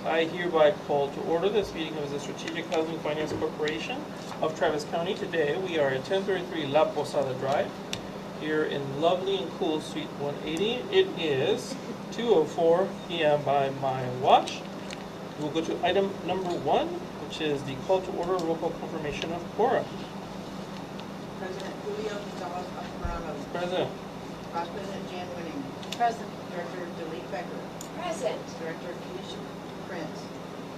I hereby call to order this meeting of the Strategic Housing Finance Corporation of Travis County. Today we are at 1033 La Posada Drive here in lovely and cool Suite 180. It is 2:04 p.m. by my watch. We'll go to item number 1, which is the call to order roll call confirmation of quorum. President Julio Gonzalez Alvarado. Present. Vice President Jan Winning. Present. Director Delete Becker. Present. Director Keisha Prince.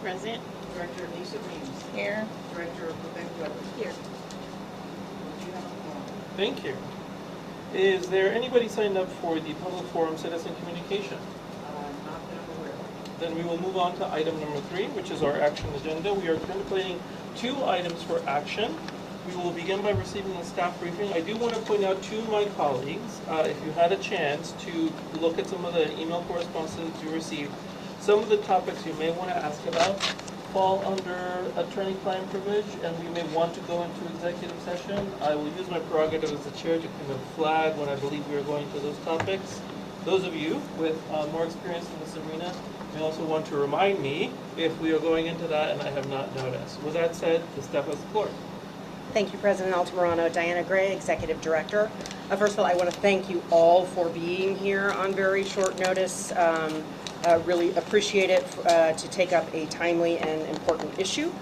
Present. Director Lisa Reeves. Here. Director Rebecca Weber. Here. Would you have a quorum? Thank you. Is there anybody signed up for the public forum citizen communication? Not that I'm aware of. Then we will move on to item number 3, which is our action agenda. We are contemplating 2 items for action. We will begin by receiving a staff briefing. I do want to point out to my colleagues, if you had a chance to look at some of the email correspondence you received, some of the topics you may want to ask about fall under attorney-client privilege, and we may want to go into executive session. I will use my prerogative as the chair to kind of flag when I believe we are going to those topics. Those of you with more experience in this arena may also want to remind me if we are going into that and I have not noticed. With that said, the staff has the floor. Thank you, President Altamirano. Diana Gray, Executive Director. First of all, I want to thank you all for being here on very short notice. Really appreciate it to take up a timely and important issue.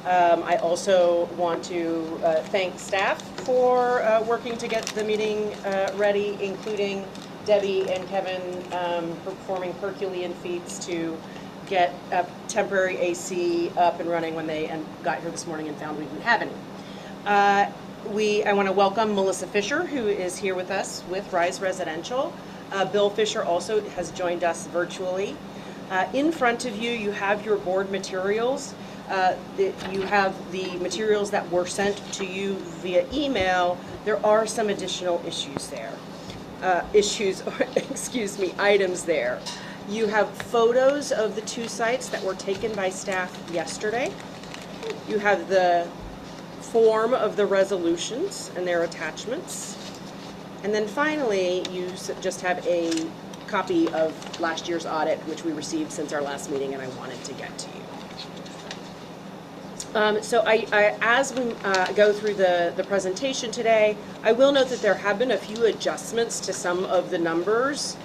I also want to thank staff for working to get the meeting ready, including Debbie and Kevin performing Herculean feats to get a temporary AC up and running when they got here this morning and found we didn't have any. I want to welcome Melissa Fisher, who is here with us with Rise Residential. Bill Fisher also has joined us virtually. In front of you, you have your board materials. You have the materials that were sent to you via email. There are some additional issues there. Items there. You have photos of the 2 sites that were taken by staff yesterday. You have the form of the resolutions and their attachments. And then finally, you just have a copy of last year's audit, which we received since our last meeting, and I wanted to get to you. So as we go through the presentation today, I will note that there have been a few adjustments to some of the numbers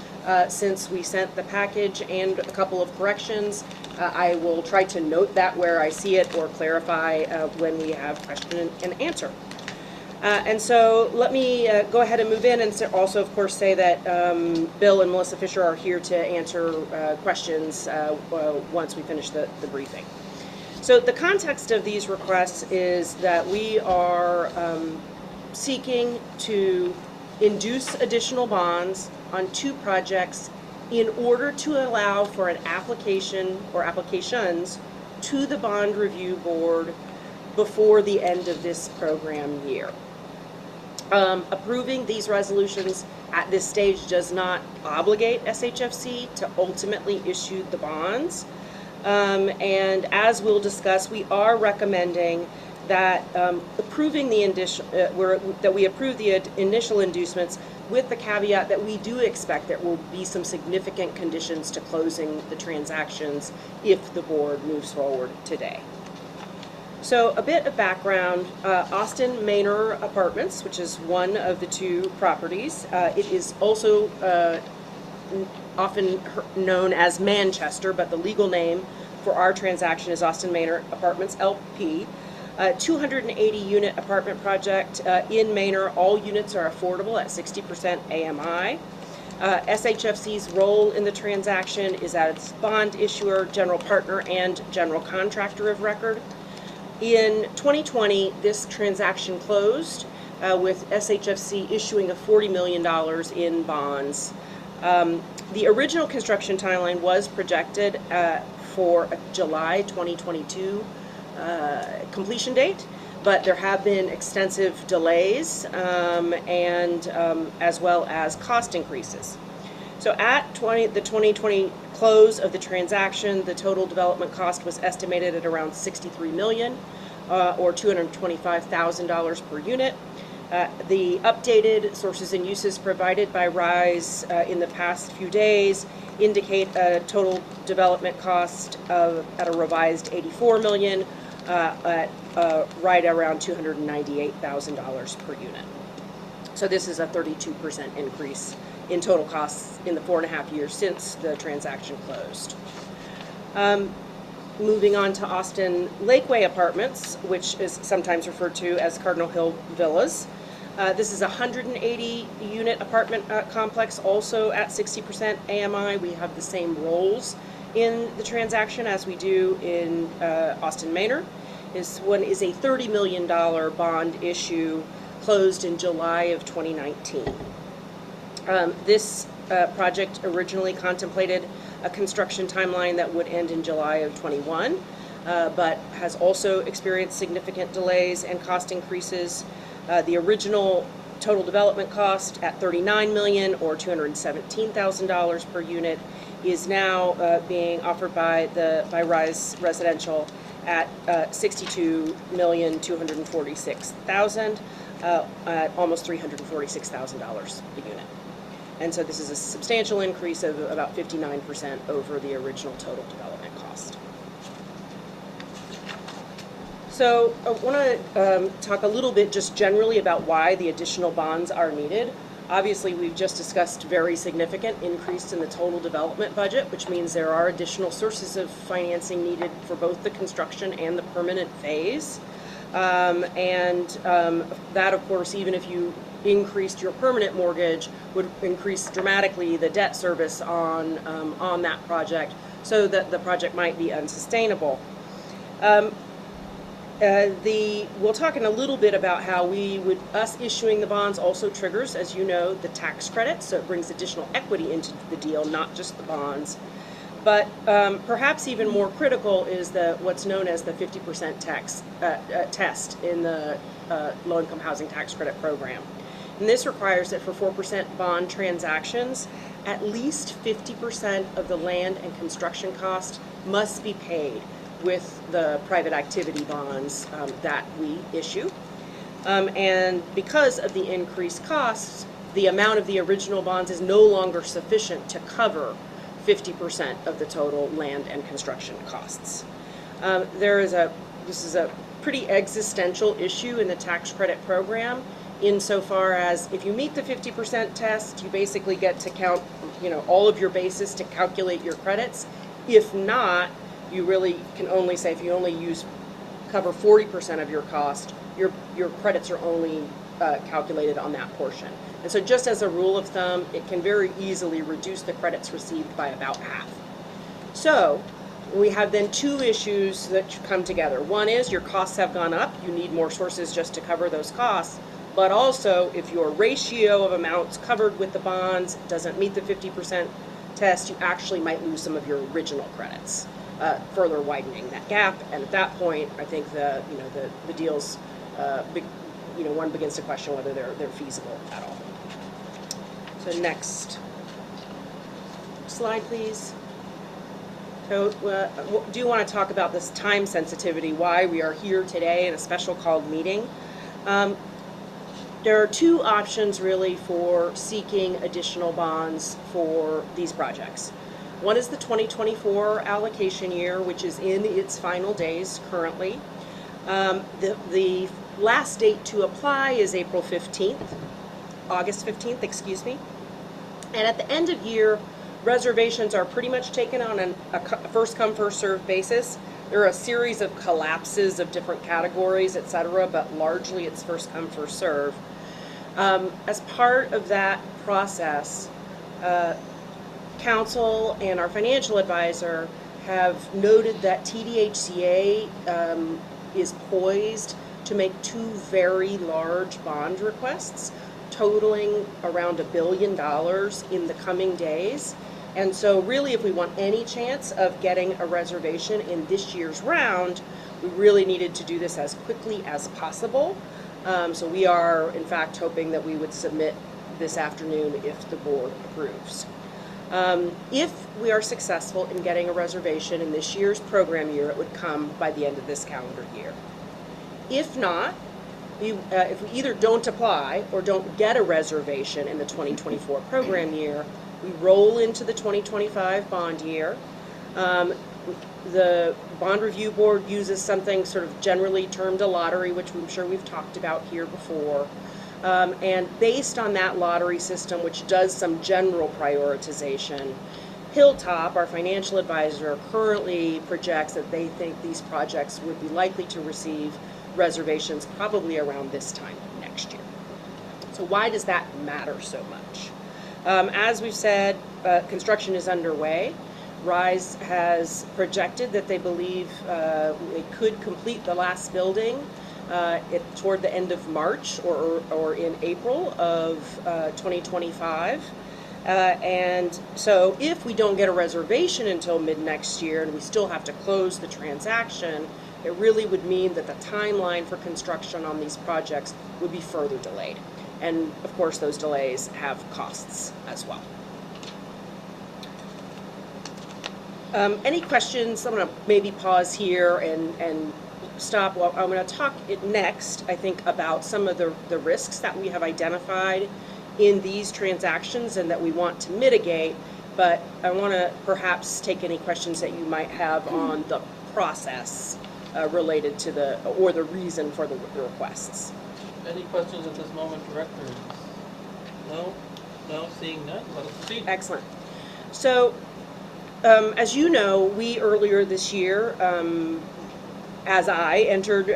since we sent the package and a couple of corrections. I will try to note that where I see it or clarify when we have question and answer. And so let me go ahead and move in and also, of course, say that Bill and Melissa Fisher are here to answer questions once we finish the briefing. So the context of these requests is that we are seeking to induce additional bonds on 2 projects in order to allow for an application or applications to the bond review board before the end of this program year. Approving these resolutions at this stage does not obligate SHFC to ultimately issue the bonds. And as we'll discuss, we are recommending that approving the that we approve the initial inducements with the caveat that we do expect there will be some significant conditions to closing the transactions if the board moves forward today. So a bit of background, Austin Manor Apartments, which is one of the 2 properties. It is also often known as Manchester, but the legal name for our transaction is Austin Manor Apartments LP. 280-unit apartment project in Manor. All units are affordable at 60% AMI. SHFC's role in the transaction is as bond issuer, general partner, and general contractor of record. In 2020, this transaction closed with SHFC issuing $40 million in bonds. The original construction timeline was projected for a July 2022 completion date, but there have been extensive delays and as well as cost increases. So at the 2020 close of the transaction, the total development cost was estimated at around $63 million or $225,000 per unit. The updated sources and uses provided by RISE in the past few days indicate a total development cost of, at a revised $84 million, at right around $298,000 per unit. So this is a 32% increase in total costs in the 4.5 years since the transaction closed. Moving on to Austin Lakeway Apartments, which is sometimes referred to as Cardinal Hill Villas. This is a 180-unit apartment complex, also at 60% AMI. We have the same roles in the transaction as we do in Austin Manor. This one is a $30 million bond issue closed in July of 2019. This project originally contemplated a construction timeline that would end in July of 21, but has also experienced significant delays and cost increases. The original total development cost at $39 million or $217,000 per unit is now being offered by RISE Residential at $62,246,000, at almost $346,000 a unit. And so this is a substantial increase of about 59% over the original total development cost. So I want to talk a little bit just generally about why the additional bonds are needed. Obviously, we've just discussed very significant increase in the total development budget, which means there are additional sources of financing needed for both the construction and the permanent phase. That, of course, even if you increased your permanent mortgage, would increase dramatically the debt service on that project, so that the project might be unsustainable. We'll talk in a little bit about how us issuing the bonds also triggers, as you know, the tax credit, so it brings additional equity into the deal, not just the bonds. But perhaps even more critical is what's known as the 50% tax test in the low-income housing tax credit program. And this requires that for 4% bond transactions, at least 50% of the land and construction cost must be paid with the private activity bonds that we issue. And because of the increased costs, the amount of the original bonds is no longer sufficient to cover 50% of the total land and construction costs. This is a pretty existential issue in the tax credit program, insofar as if you meet the 50% test, you basically get to count, all of your bases to calculate your credits. If not, you really can only say, if you only cover 40% of your cost, your credits are only calculated on that portion. And so just as a rule of thumb, it can very easily reduce the credits received by about half. So we have then two issues that come together. One is your costs have gone up. You need more sources just to cover those costs. But also, if your ratio of amounts covered with the bonds doesn't meet the 50% test, you actually might lose some of your original credits, further widening that gap. And at that point, I think the deals, one begins to question whether they're feasible at all. So next slide, please. So do you want to talk about this time sensitivity, why we are here today in a special called meeting? There are two options really for seeking additional bonds for these projects. One is the 2024 allocation year, which is in its final days currently. The last date to apply is August 15th, excuse me. And at the end of year, reservations are pretty much taken on a first come, first served basis. There are a series of collapses of different categories, etc., but largely it's first come, first serve. As part of that process, Council and our financial advisor have noted that TDHCA is poised to make two very large bond requests, totaling around $1 billion in the coming days. And so really, if we want any chance of getting a reservation in this year's round, we really needed to do this as quickly as possible. So we are, in fact, hoping that we would submit this afternoon if the board approves. If we are successful in getting a reservation in this year's program year, it would come by the end of this calendar year. If not, if we either don't apply or don't get a reservation in the 2024 program year, we roll into the 2025 bond year. The Bond Review Board uses something sort of generally termed a lottery, which I'm sure we've talked about here before. And based on that lottery system, which does some general prioritization, Hilltop, our financial advisor, currently projects that they think these projects would be likely to receive reservations probably around this time next year. So why does that matter so much? As we've said, construction is underway. RISE has projected that they believe they could complete the last building toward the end of March or in April of 2025. And so if we don't get a reservation until mid-next year and we still have to close the transaction, it really would mean that the timeline for construction on these projects would be further delayed. And of course, those delays have costs as well. Any questions? I'm going to maybe pause here and stop. Well, I'm going to talk next, I think, about some of the risks that we have identified in these transactions and that we want to mitigate, but I want to perhaps take any questions that you might have on the process related to the reason for the requests. Any questions at this moment, directors? No? No? Seeing none? Let us proceed. Excellent. So, as you know, we earlier this year, as I entered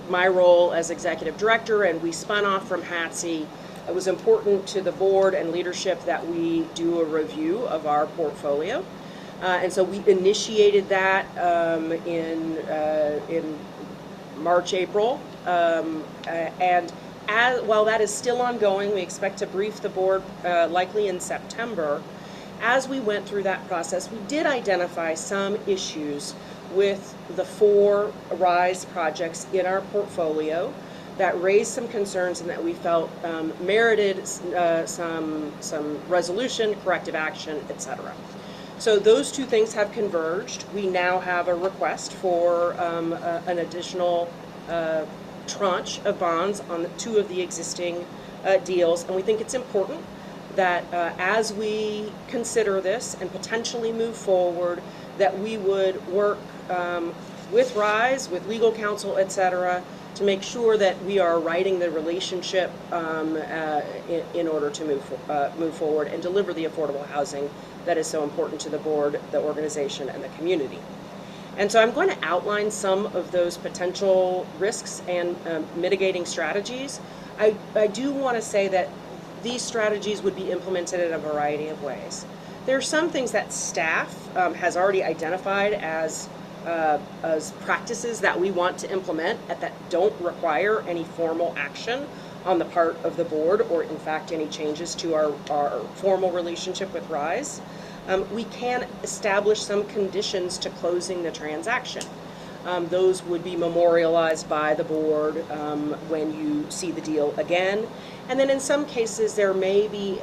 my role as executive director and we spun off from HATSE, it was important to the board and leadership that we do a review of our portfolio. And so we initiated that in March, April. And while that is still ongoing, we expect to brief the board likely in September. As we went through that process, we did identify some issues with the 4 RISE projects in our portfolio that raised some concerns and that we felt merited some resolution, corrective action, etc. So those 2 things have converged. We now have a request for an additional tranche of bonds on 2 of the existing deals, and we think it's important that as we consider this and potentially move forward, that we would work with RISE, with legal counsel, etc., to make sure that we are righting the relationship in order to move forward and deliver the affordable housing that is so important to the board, the organization, and the community. And so I'm going to outline some of those potential risks and mitigating strategies. I do want to say that these strategies would be implemented in a variety of ways. There are some things that staff has already identified as practices that we want to implement that don't require any formal action on the part of the board or in fact any changes to our formal relationship with RISE. We can establish some conditions to closing the transaction. Those would be memorialized by the board when you see the deal again. And then in some cases there may be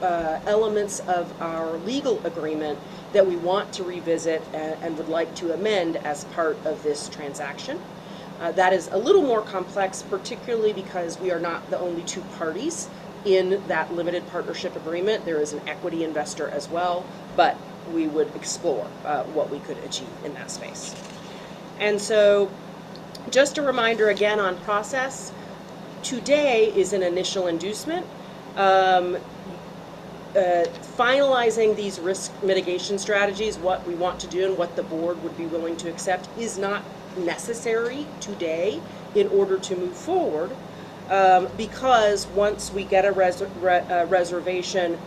elements of our legal agreement that we want to revisit and would like to amend as part of this transaction. That is a little more complex, particularly because we are not the only 2 parties in that limited partnership agreement. There is an equity investor as well, but we would explore what we could achieve in that space. And so just a reminder again on process, today is an initial inducement. Finalizing these risk mitigation strategies, what we want to do and what the board would be willing to accept, is not necessary today in order to move forward, because once we get a reservation,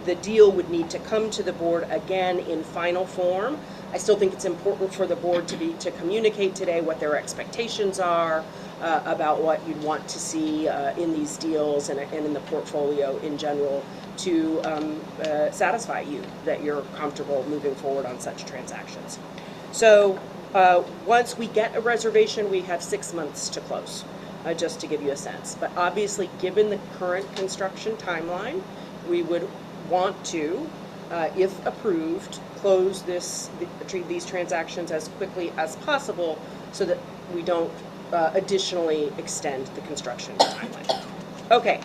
the deal would need to come to the board again in final form. I still think it's important for the board to communicate today what their expectations are about what you'd want to see in these deals and in the portfolio in general to satisfy you that you're comfortable moving forward on such transactions. So once we get a reservation, we have 6 months to close, just to give you a sense. But obviously, given the current construction timeline, we would want to, if approved, close these transactions as quickly as possible so that we don't additionally extend the construction timeline. Okay,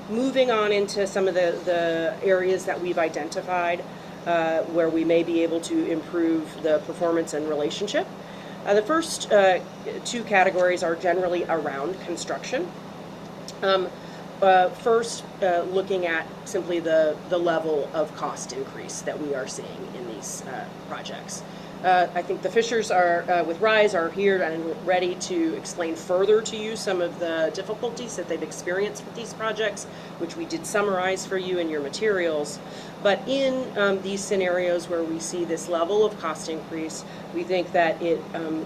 moving on into some of the areas that we've identified where we may be able to improve the performance and relationship. The first two categories are generally around construction. First, looking at simply the level of cost increase that we are seeing in these projects. I think the Fishers are, with RISE, are here and ready to explain further to you some of the difficulties that they've experienced with these projects, which we did summarize for you in your materials. But in these scenarios where we see this level of cost increase, we think that it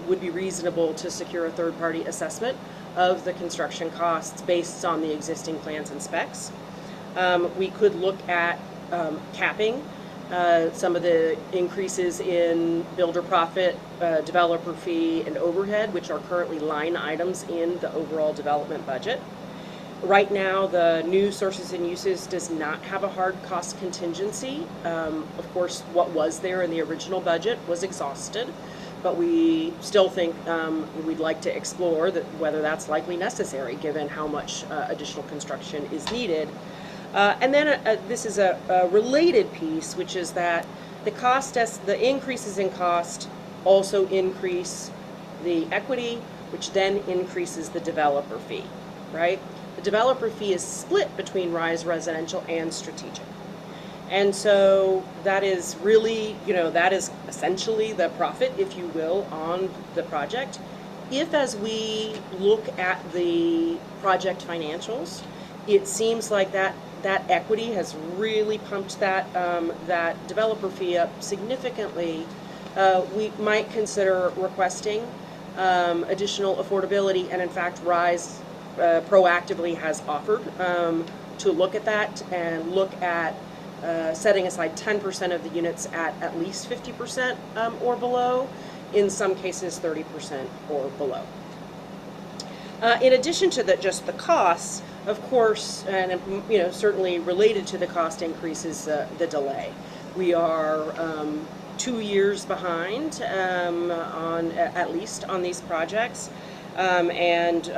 would be reasonable to secure a third-party assessment of the construction costs based on the existing plans and specs. We could look at capping some of the increases in builder profit, developer fee, and overhead, which are currently line items in the overall development budget. Right now, the new sources and uses does not have a hard cost contingency. Of course, what was there in the original budget was exhausted, but we still think we'd like to explore whether that's likely necessary given how much additional construction is needed. And then this is a related piece, which is that the increases in cost also increase the equity, which then increases the developer fee, right? The developer fee is split between RISE residential and strategic. And so that is really, that is essentially the profit, if you will, on the project. If, as we look at the project financials, it seems like that equity has really pumped that developer fee up significantly, we might consider requesting additional affordability, and in fact RISE proactively has offered to look at that and look at setting aside 10% of the units at least 50% or below, in some cases 30% or below. In addition to just the costs, of course, and certainly related to the cost increase is the delay. We are 2 years behind at least on these projects, and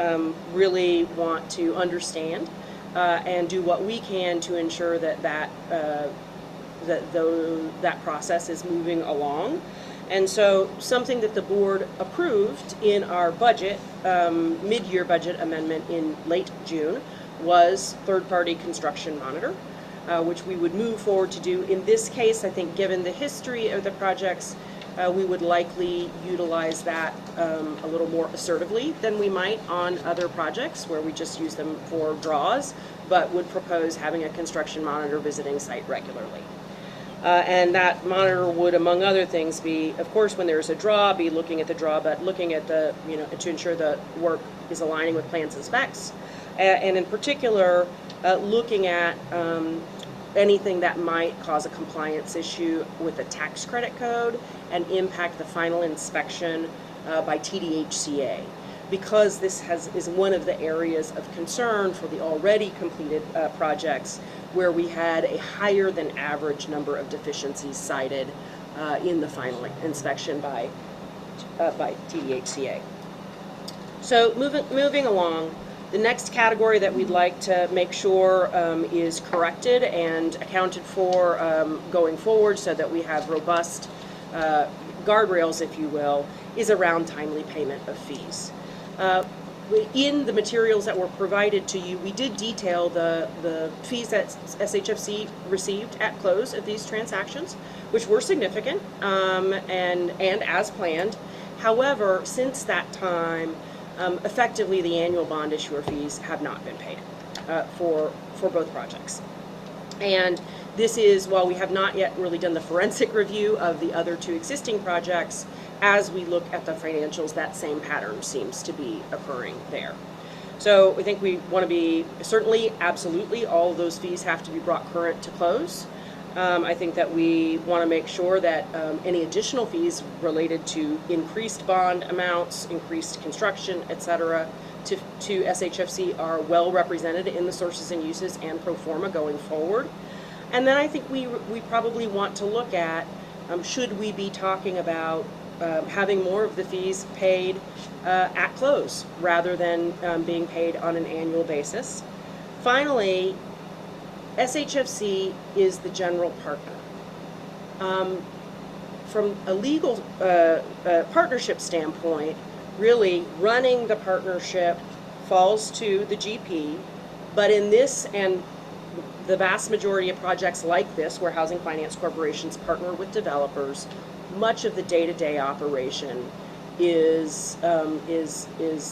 really want to understand and do what we can to ensure that process is moving along. And so something that the board approved in our budget, mid-year budget amendment in late June, was third-party construction monitor, which we would move forward to do. In this case, I think given the history of the projects, we would likely utilize that a little more assertively than we might on other projects where we just use them for draws, but would propose having a construction monitor visiting site regularly. And that monitor would, among other things, be, of course, when there's a draw, be looking at the draw, but looking at the, to ensure the work is aligning with plans and specs. And in particular, looking at anything that might cause a compliance issue with the tax credit code and impact the final inspection by TDHCA. Because this is one of the areas of concern for the already completed projects, where we had a higher than average number of deficiencies cited in the final inspection by TDHCA. So moving along, the next category that we'd like to make sure is corrected and accounted for going forward so that we have robust guardrails, if you will, is around timely payment of fees. In the materials that were provided to you, we did detail the fees that SHFC received at close of these transactions, which were significant and as planned. However, since that time, effectively the annual bond issuer fees have not been paid for both projects. And this is, while we have not yet really done the forensic review of the other two existing projects, as we look at the financials, that same pattern seems to be occurring there. So I think we want to be, certainly, absolutely, all of those fees have to be brought current to close. I think that we want to make sure that any additional fees related to increased bond amounts, increased construction, etc., to SHFC are well represented in the sources and uses and pro forma going forward. And then I think we probably want to look at, should we be talking about having more of the fees paid at close rather than being paid on an annual basis. Finally, SHFC is the general partner. From a legal partnership standpoint, really running the partnership falls to the GP, but in this and the vast majority of projects like this, where housing finance corporations partner with developers, much of the day-to-day operation is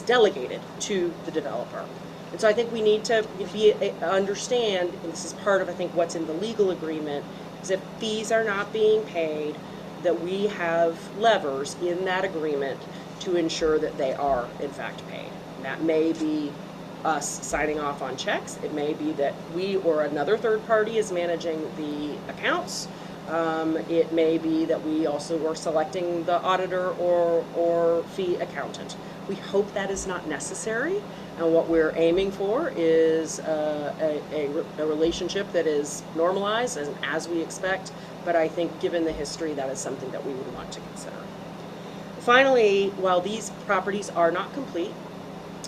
delegated to the developer. And so I think we need to understand, and this is part of, I think, what's in the legal agreement, is if fees are not being paid, that we have levers in that agreement to ensure that they are, in fact, paid. And that may be us signing off on checks. It may be that we or another third party is managing the accounts. It may be that we also are selecting the auditor or fee accountant. We hope that is not necessary, and what we're aiming for is a relationship that is normalized as we expect, but I think given the history, that is something that we would want to consider. Finally, while these properties are not complete,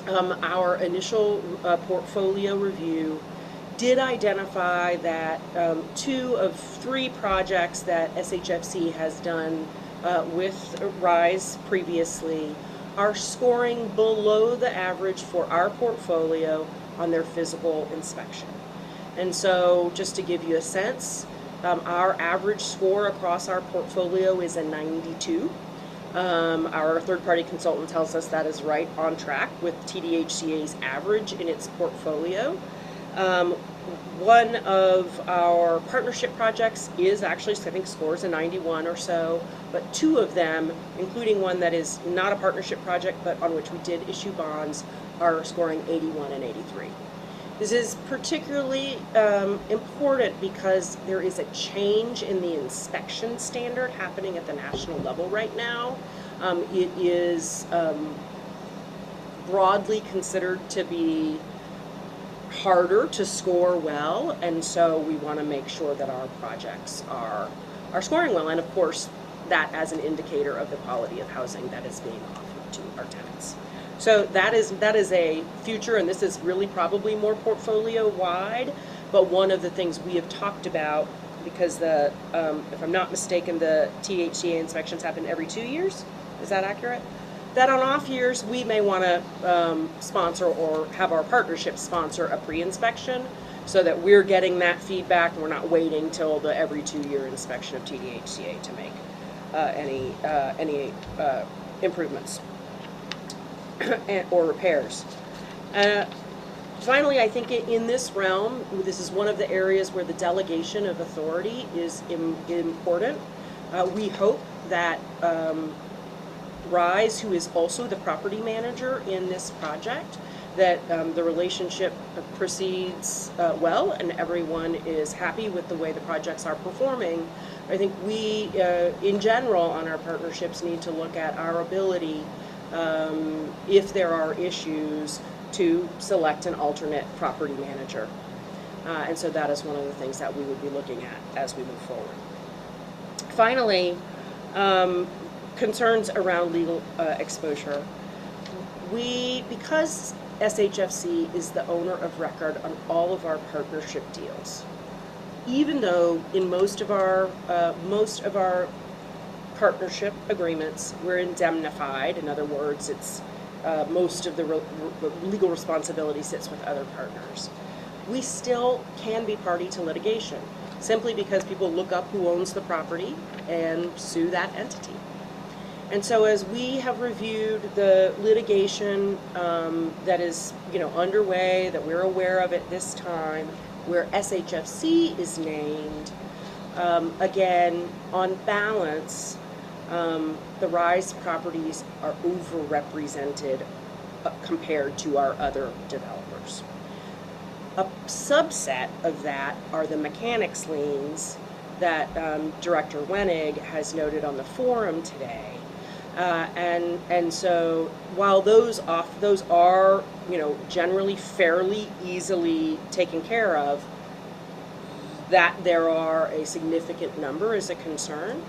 our initial portfolio review did identify that 2 of 3 projects that SHFC has done with RISE previously are scoring below the average for our portfolio on their physical inspection. And so just to give you a sense, our average score across our portfolio is a 92. Our third-party consultant tells us that is right on track with TDHCA's average in its portfolio. One of our partnership projects is actually, I think, scores a 91 or so, but 2 of them, including one that is not a partnership project but on which we did issue bonds, are scoring 81 and 83. This is particularly important because there is a change in the inspection standard happening at the national level right now. It is broadly considered to be harder to score well, and so we want to make sure that our projects are scoring well, and of course that as an indicator of the quality of housing that is being offered to our tenants. So that is a future, and this is really probably more portfolio wide, but one of the things we have talked about, because the if I'm not mistaken, the THCA inspections happen every 2 years. Is that accurate? That on off years, we may want to sponsor or have our partnership sponsor a pre-inspection so that we're getting that feedback and we're not waiting till the every 2-year inspection of TDHCA to make any improvements or repairs. Finally, I think in this realm, this is one of the areas where the delegation of authority is important. We hope that RISE, who is also the property manager in this project, that the relationship proceeds well and everyone is happy with the way the projects are performing. I think we, in general, on our partnerships need to look at our ability, if there are issues, to select an alternate property manager. And so that is one of the things that we would be looking at as we move forward. Finally, concerns around legal exposure. Because SHFC is the owner of record on all of our partnership deals, even though in most of our partnership agreements we're indemnified, in other words, it's most of the legal responsibility sits with other partners, we still can be party to litigation, simply because people look up who owns the property and sue that entity. And so as we have reviewed the litigation that is underway, that we're aware of at this time, where SHFC is named, again, on balance, the RISE properties are overrepresented compared to our other developers. A subset of that are the mechanics liens that Director Wenig has noted on the forum today. And so while those are generally fairly easily taken care of, that there are a significant number is a concern.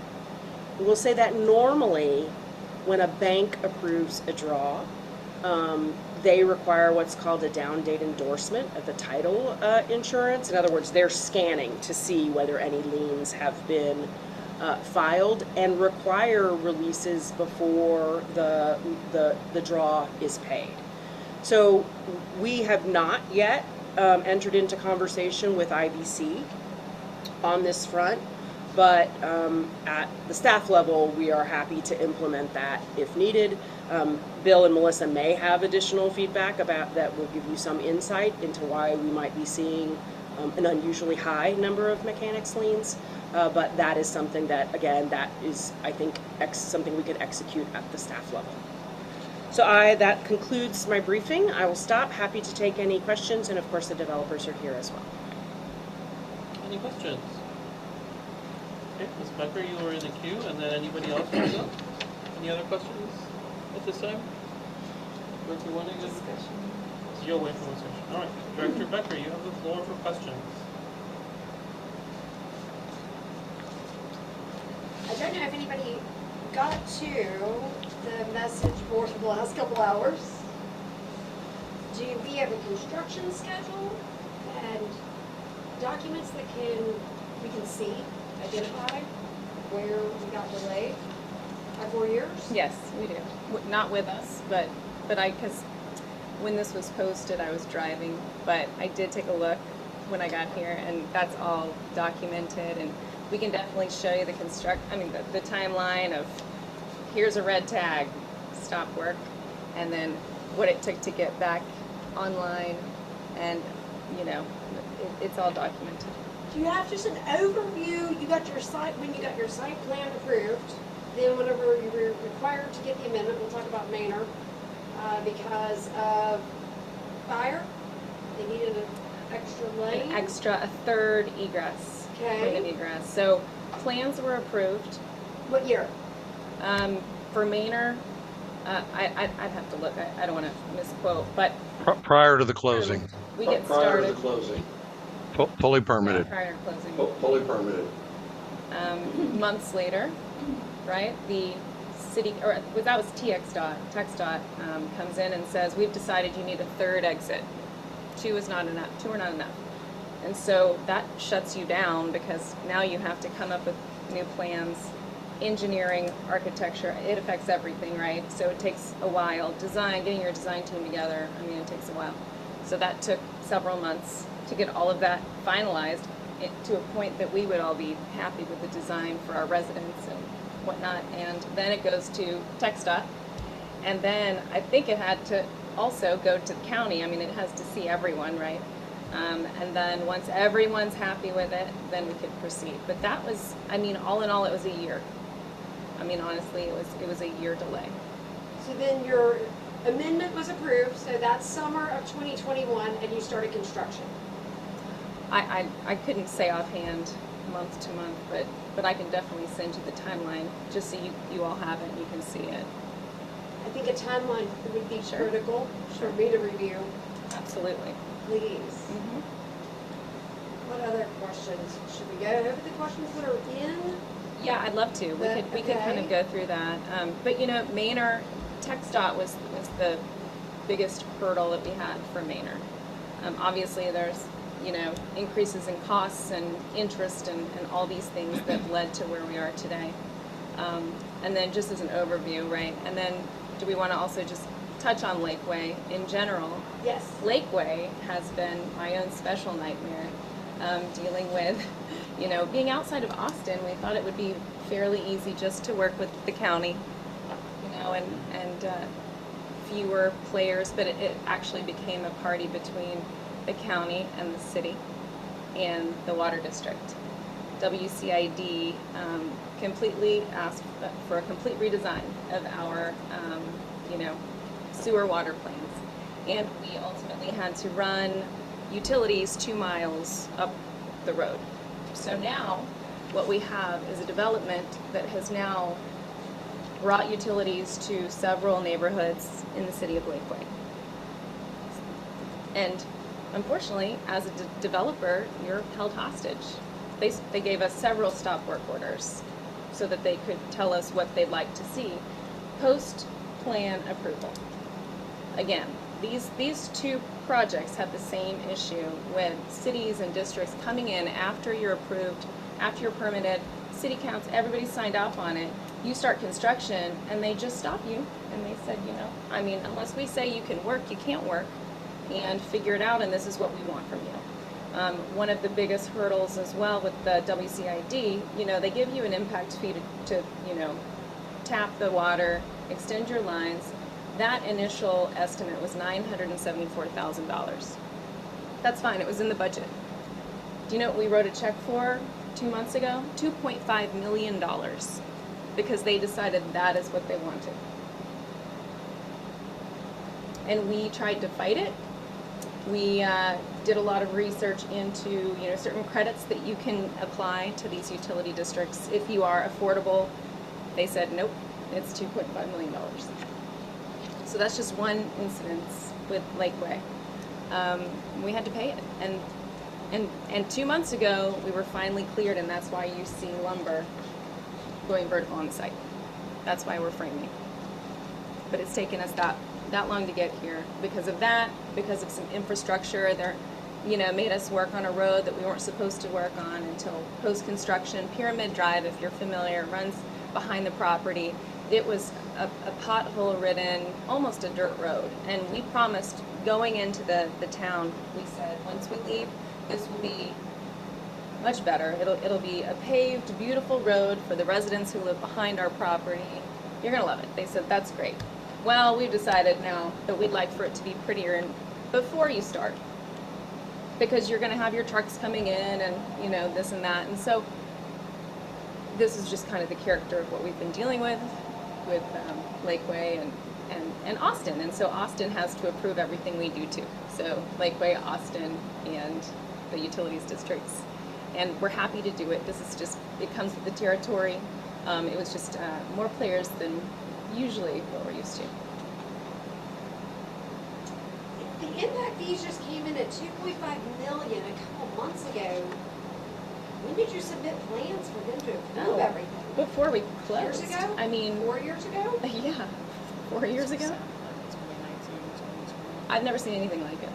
we'll say that normally when a bank approves a draw, they require what's called a down date endorsement of the title insurance. In other words, they're scanning to see whether any liens have been filed and require releases before the draw is paid. So we have not yet entered into conversation with IBC on this front, but at the staff level, we are happy to implement that if needed. Bill and Melissa may have additional feedback about that will give you some insight into why we might be seeing an unusually high number of mechanics liens, but that is something that, again, that is, I think, something we could execute at the staff level. So that concludes my briefing. I will stop, happy to take any questions, and of course the developers are here as well. Any questions? Okay, Ms. Becker, you are in the queue, and then anybody else wants to go? Any other questions at this time? Or if you want to go? Discussion. So you'll wait for discussion. All right, Director Becker, you have the floor for questions. I don't know if anybody got to the message board for the last couple hours. We have a construction schedule and documents that we can see, identify where we got delayed by 4 years? Yes, we do. Not with us, but because when this was posted, I was driving, but I did take a look when I got here, and that's all documented, and we can definitely show you the the timeline of here's a red tag, stop work, and then what it took to get back online, and it's all documented. Do you have just an overview? You got your site, when you got your site plan approved, then whenever you were required to get the amendment, we'll talk about Maynard, because of fire, they needed an extra lane. A third egress. Okay. Point of egress. So plans were approved. What year? For Maynard, I'd have to look. I don't want to misquote, but Prior to the closing. we get Prior started. to the closing. Fully permitted. Prior to closing. Fully permitted. Months later, right? The city, or that was TXDOT. TXDOT comes in and says, "We've decided you need a third exit. Two are not enough." And so that shuts you down because now you have to come up with new plans, engineering, architecture. It affects everything, right? So it takes a while. Getting your design team together, it takes a while. So that took several months to get all of that finalized to a point that we would all be happy with the design for our residents and whatnot. And then it goes to TXDOT. And then I think it had to also go to the county. It has to see everyone, right? And then once everyone's happy with it, then we could proceed. But that was, all in all, it was a year. Honestly, it was a year delay. So then your amendment was approved, so that's summer of 2021, and you started construction. I couldn't say offhand month to month, but I can definitely send you the timeline just so you all have it and you can see it. I think a timeline would be Sure. critical for me to review. Absolutely. Please. Mm-hmm. What other questions? Should we go over the questions that are in? Yeah, I'd love to. We could kind of go through that. But Maynard, TXDOT was the biggest hurdle that we had for Maynard. Obviously, there's increases in costs and interest and all these things that led to where we are today. And then just as an overview, right? And then do we want to also just touch on Lakeway in general? Yes. Lakeway has been my own special nightmare, dealing with, being outside of Austin. We thought it would be fairly easy just to work with the county, and fewer players, but it actually became a party between the county and the city and the water district. WCID completely asked for a complete redesign of our, sewer water plans. And we ultimately had to run utilities 2 miles up the road. So now what we have is a development that has now brought utilities to several neighborhoods in the city of Lakeway. And unfortunately, as a developer, you're held hostage. They gave us several stop work orders. so that they could tell us what they'd like to see. Post-plan approval. Again, these two projects have the same issue with cities and districts coming in after you're approved, after you're permitted, city counts, everybody signed off on it. You start construction and they just stop you and they said, you know, I mean, unless we say you can work, you can't work, and figure it out, and this is what we want from you. One of the biggest hurdles as well with the WCID, you know, they give you an impact fee to you know, tap the water, extend your lines. That initial estimate was $974,000. That's fine, it was in the budget. Do you know what we wrote a check for 2 months ago? $2.5 million, because they decided that is what they wanted. And we tried to fight it. We did a lot of research into, you know, certain credits that you can apply to these utility districts if you are affordable. They said, nope, it's $2.5 million. So that's just one incidence with Lakeway. We had to pay it. And 2 months ago, we were finally cleared, and that's why you see lumber going vertical on the site. That's why we're framing. But it's taken us that long to get here because of that, because of some infrastructure. They're, you know, made us work on a road that we weren't supposed to work on until post-construction. Pyramid Drive, if you're familiar, runs behind the property. It was a pothole-ridden, almost a dirt road. And we promised going into the town, we said, once we leave, this will be much better. It'll be a paved, beautiful road for the residents who live behind our property. You're gonna love it. They said, that's great. Well, we've decided now that we'd like for it to be prettier and before you start, because you're gonna have your trucks coming in and, you know, this and that. And so this is just kind of the character of what we've been dealing with Lakeway and Austin. And so Austin has to approve everything we do too. So Lakeway, Austin, and the utilities districts. And we're happy to do it. This is just, it comes with the territory. It was just more players than usually what we're used to. The impact fees just came in at $2.5 million a couple months ago. When did you submit plans for them to approve everything? Before we closed. Years ago? I mean, 4 years ago? Yeah, 4 years ago. I've never seen anything like it.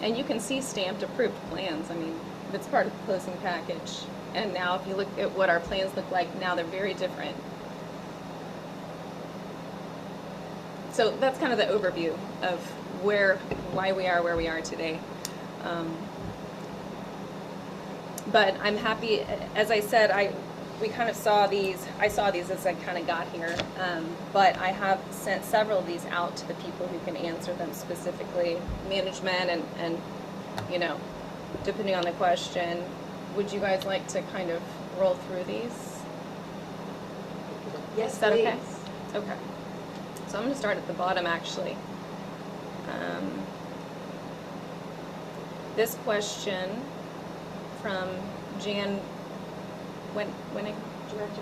And you can see stamped approved plans. I mean, that's part of the closing package. And now if you look at what our plans look like now, they're very different. So that's kind of the overview of why we are where we are today. But I'm happy, as I said, we kind of saw these, I saw these as I kind of got here, but I have sent several of these out to the people who can answer them specifically, management and you know, depending on the question. Would you guys like to kind of roll through these? Yes, Is that okay? please. Okay. So I'm going to start at the bottom, actually. This question from Jan Winning. Director,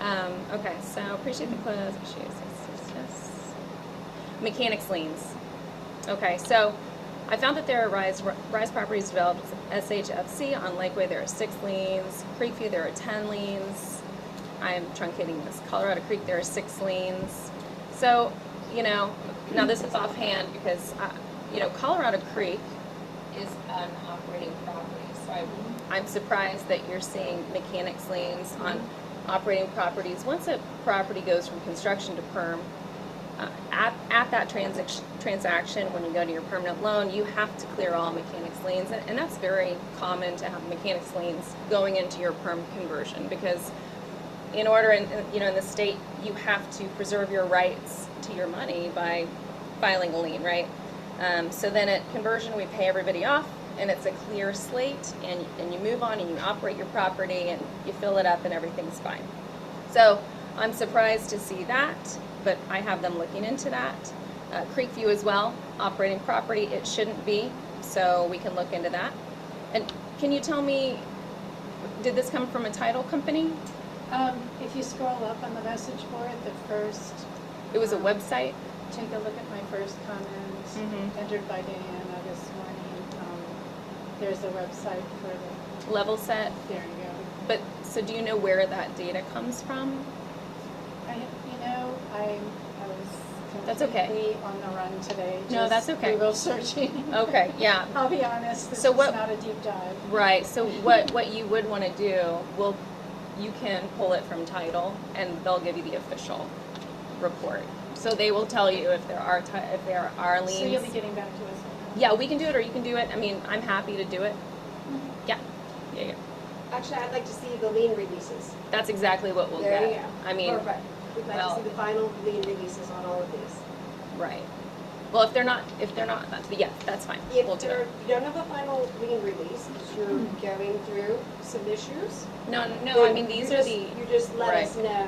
yes. Okay, so appreciate the close. Mechanics liens. Okay, so I found that there are Rise properties developed as SHFC. On Lakeway there are 6 liens. Creekview there are 10 liens. I'm truncating this. Colorado Creek there are 6 liens. So, you know, now this is offhand because, you know, Colorado Creek is an operating property. So I'm surprised that you're seeing mechanics liens on operating properties. Once a property goes from construction to perm, at that transaction, when you go to your permanent loan, you have to clear all mechanics liens, and that's very common to have mechanics liens going into your perm conversion, because in order, you know, in the state, you have to preserve your rights to your money by filing a lien, right? So then at conversion, we pay everybody off, and it's a clear slate, and you move on and you operate your property and you fill it up and everything's fine. So I'm surprised to see that, but I have them looking into that. Creekview as well, operating property, it shouldn't be, so we can look into that. And can you tell me, did this come from a title company? If you scroll up on the message board, the first... It was a website? Take a look at my first comment, entered by Diana this morning. there's a website for Level set, there you go. but, so do you know where that data comes from? I was That's okay. completely on the run today. No, that's just okay. Google searching. Okay, yeah. I'll be honest, this So is what- not a deep dive. Right, so what you would want to do, you can pull it from title, and they'll give you the official report. So they will tell you if there are liens. So you'll be getting back to us on that? Yeah, we can do it, or you can do it. I mean, I'm happy to do it. Yeah, yeah. Actually, I'd like to see the lien releases. That's exactly what we'll There get. you go. I mean, Perfect. We'd like well- to see the final lien releases on all of these. right. Well, if they're not, yeah, that's fine. If We'll do it. you don't have a final lien release, because you're going through some issues. No, I then mean, these you are just- the, You just let us right. know,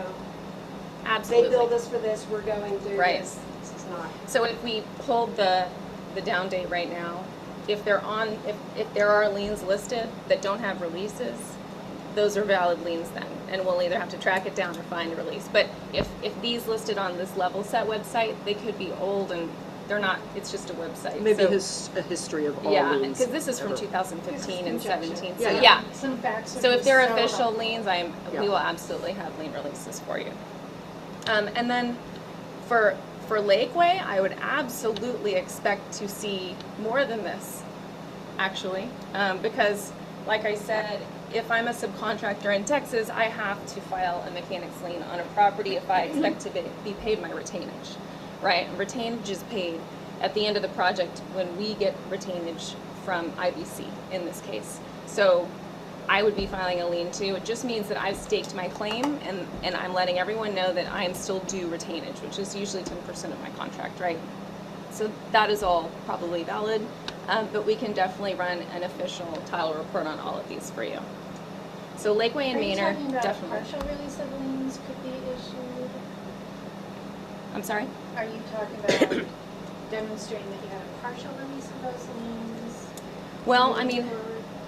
they absolutely. billed us for this, we're going through Right. this. This is not. So if we pulled the down date right now, if there are liens listed that don't have releases, those are valid liens then, and we'll either have to track it down or find a release. But if these listed on this Level Set website, they could be old and they're not, it's just a website. Maybe So- a history of all Yeah, liens because this is from ever. 2015 and Conjecture. 17, Yeah, so yeah. yeah. Some facts. would So be if they're so official helpful. liens, Yeah. we will absolutely have lien releases for you. And then for Lakeway, I would absolutely expect to see more than this, actually, because like I said, if I'm a subcontractor in Texas, I have to file a mechanics lien on a property if I expect to be paid my retainage, right? And retainage is paid at the end of the project when we get retainage from IBC in this case. So I would be filing a lien too. It just means that I've staked my claim and I'm letting everyone know that I am still due retainage, which is usually 10% of my contract, right? So that is all probably valid, but we can definitely run an official title report on all of these for you. So Lakeway and Are you Manor, talking about definitely. partial release of liens could be issued? I'm sorry? Are you talking about demonstrating that you have a partial release of those liens? Well, I mean,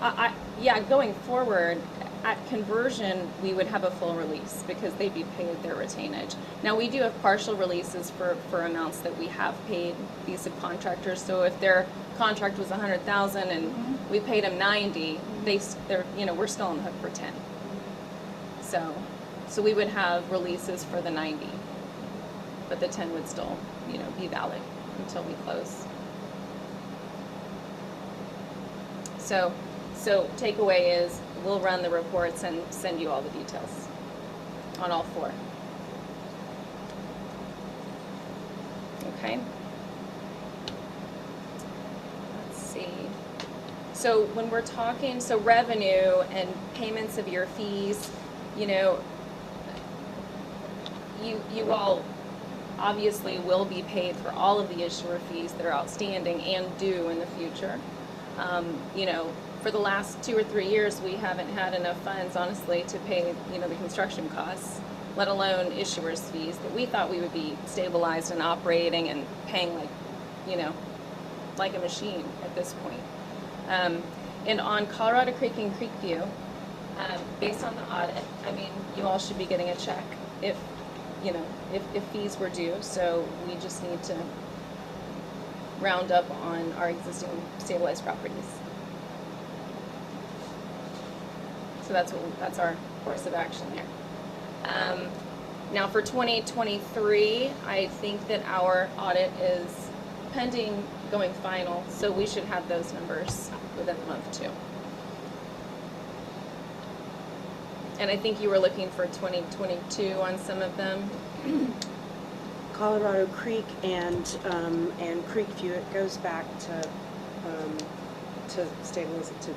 Or- yeah, going forward, at conversion, we would have a full release because they'd be paid their retainage. Now, we do have partial releases for amounts that we have paid these subcontractors. So if their contract was 100,000 and we paid them 90, they're we're still on the hook for 10. So we would have releases for the 90, but the 10 would still be valid until we close. So takeaway is we'll run the reports and send you all the details on all 4. Okay. Let's see. So when we're talking, revenue and payments of your fees, you all obviously will be paid for all of the issuer fees that are outstanding and due in the future. For the last 2 or 3 years, we haven't had enough funds, honestly, to pay, the construction costs, let alone issuers' fees, that we thought we would be stabilized and operating and paying like a machine at this point. And on Colorado Creek and Creekview, based on the audit, you all should be getting a check if fees were due, so we just need to round up on our existing stabilized properties. So that's our course of action there. Now for 2023, I think that our audit is pending going final, so we should have those numbers within a month too. And I think you were looking for 2022 on some of them. Colorado Creek and Creekview, it goes back to stabilize it to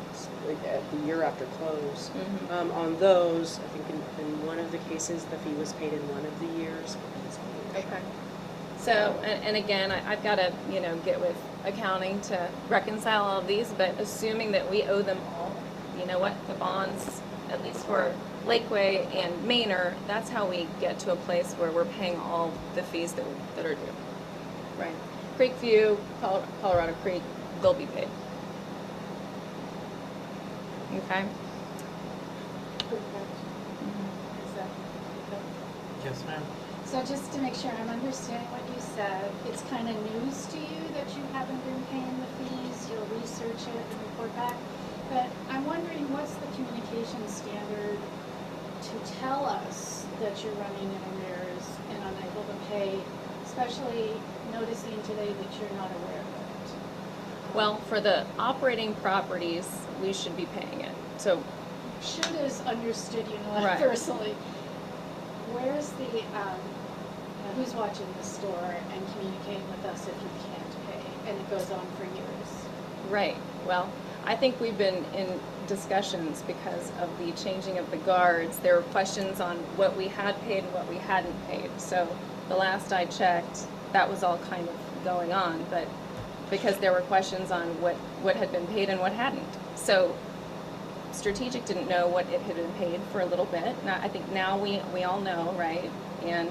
the year after close. On those, I think in one of the cases, the fee was paid in one of the years. Okay. So, and again, I've got to, get with accounting to reconcile all of these, but assuming that we owe them all, you know what, the bonds, at least for Lakeway and Manor, that's how we get to a place where we're paying all the fees that are due. Right. Creekview, Colorado Creek, they'll be paid. Okay. Is that- Yes, ma'am. So just to make sure I'm understanding what you it's kind of news to you that you haven't been paying the fees, you'll research it and report back. But I'm wondering, what's the communication standard to tell us that you're running in arrears and unable to pay, especially noticing today that you're not aware of it? Well, for the operating properties, we should be paying it. So, Should is understood Right. universally. Where's the, who's watching the store and communicating with us if you can't pay? And it goes on for years. right, well, I think we've been in discussions because of the changing of the guards. There were questions on what we had paid and what we hadn't paid. So the last I checked, that was all kind of going on, but because there were questions on what had been paid and what hadn't. So Strategic didn't know what it had been paid for a little bit. Now, I think now we all know, right? And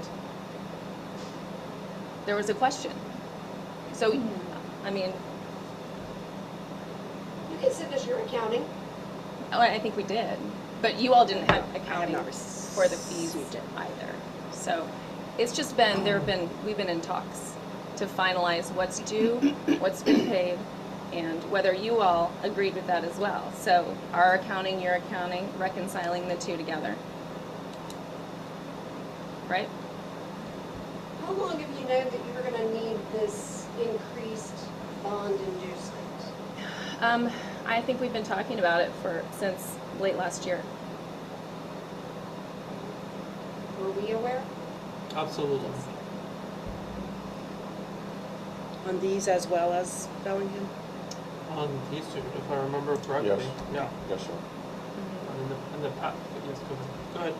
there was a question. So, I mean, You can send us your accounting. I think we did, but you all didn't have I have accounting not for the fees received it. either. So it's just been, we've been in talks to finalize what's due, what's been paid, and whether you all agreed with that as well. So our accounting, your accounting, reconciling the two together. Right? How long have you known that you were gonna need this increased bond inducement? I think we've been talking about it since late last year. Were we aware? Absolutely. On these as well as Bellingham? On these two, if I remember correctly. Yes. Yeah. Yes, sir. In the past, yes, go ahead.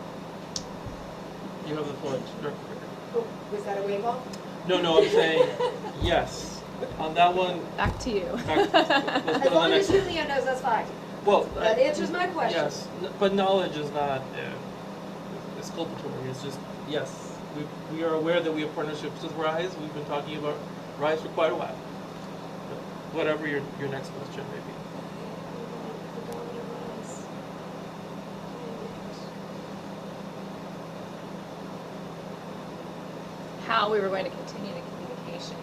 You have the floor, Director Pickard. Oh, was that a wave off? No, I'm saying yes. On that one, Back to you. let's go As to the long next as one. Julia knows, that's fine. Well, That answers my question. Yes, but knowledge is not exculpatory. It's just yes. We are aware that we have partnerships with Rise. We've been talking about Rise for quite a while. But whatever your next question may be. How we were going to continue the communication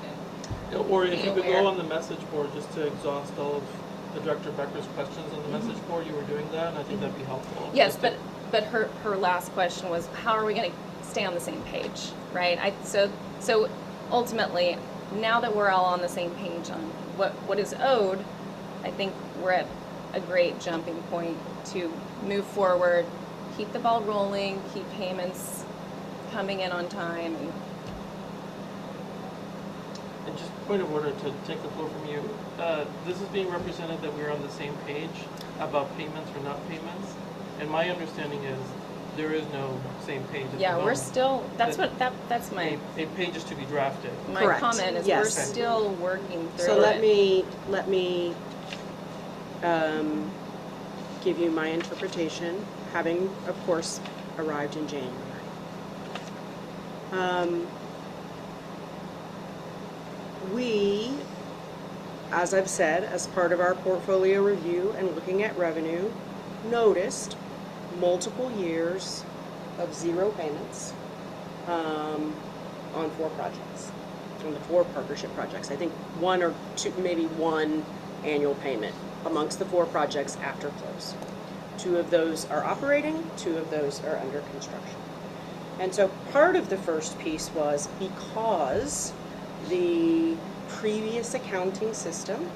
and Or if you could Aware. go on the message board just to exhaust all of the Director Becker's questions on the message board, you were doing that, and I think that'd be helpful. yes, but her last question was, how are we going to stay on the same page, right? So ultimately, now that we're all on the same page on what is owed, I think we're at a great jumping point to move forward, keep the ball rolling, keep payments coming in on time. And just point of order to take the floor from you. This is being represented that we're on the same page about payments or not payments. And my understanding is there is no same page at the Yeah, we're moment. still, that's my A page is to be drafted. Correct. comment is Yes. we're still working through it. So let me give you my interpretation, having, of course, arrived in January. We, as I've said, as part of our portfolio review and looking at revenue, noticed multiple years of zero payments on 4 projects, on the 4 partnership projects. I think 1 or 2, maybe 1 annual payment amongst the 4 projects after close. 2 of those are operating, 2 of those are under construction. And so part of the first piece was because the previous accounting system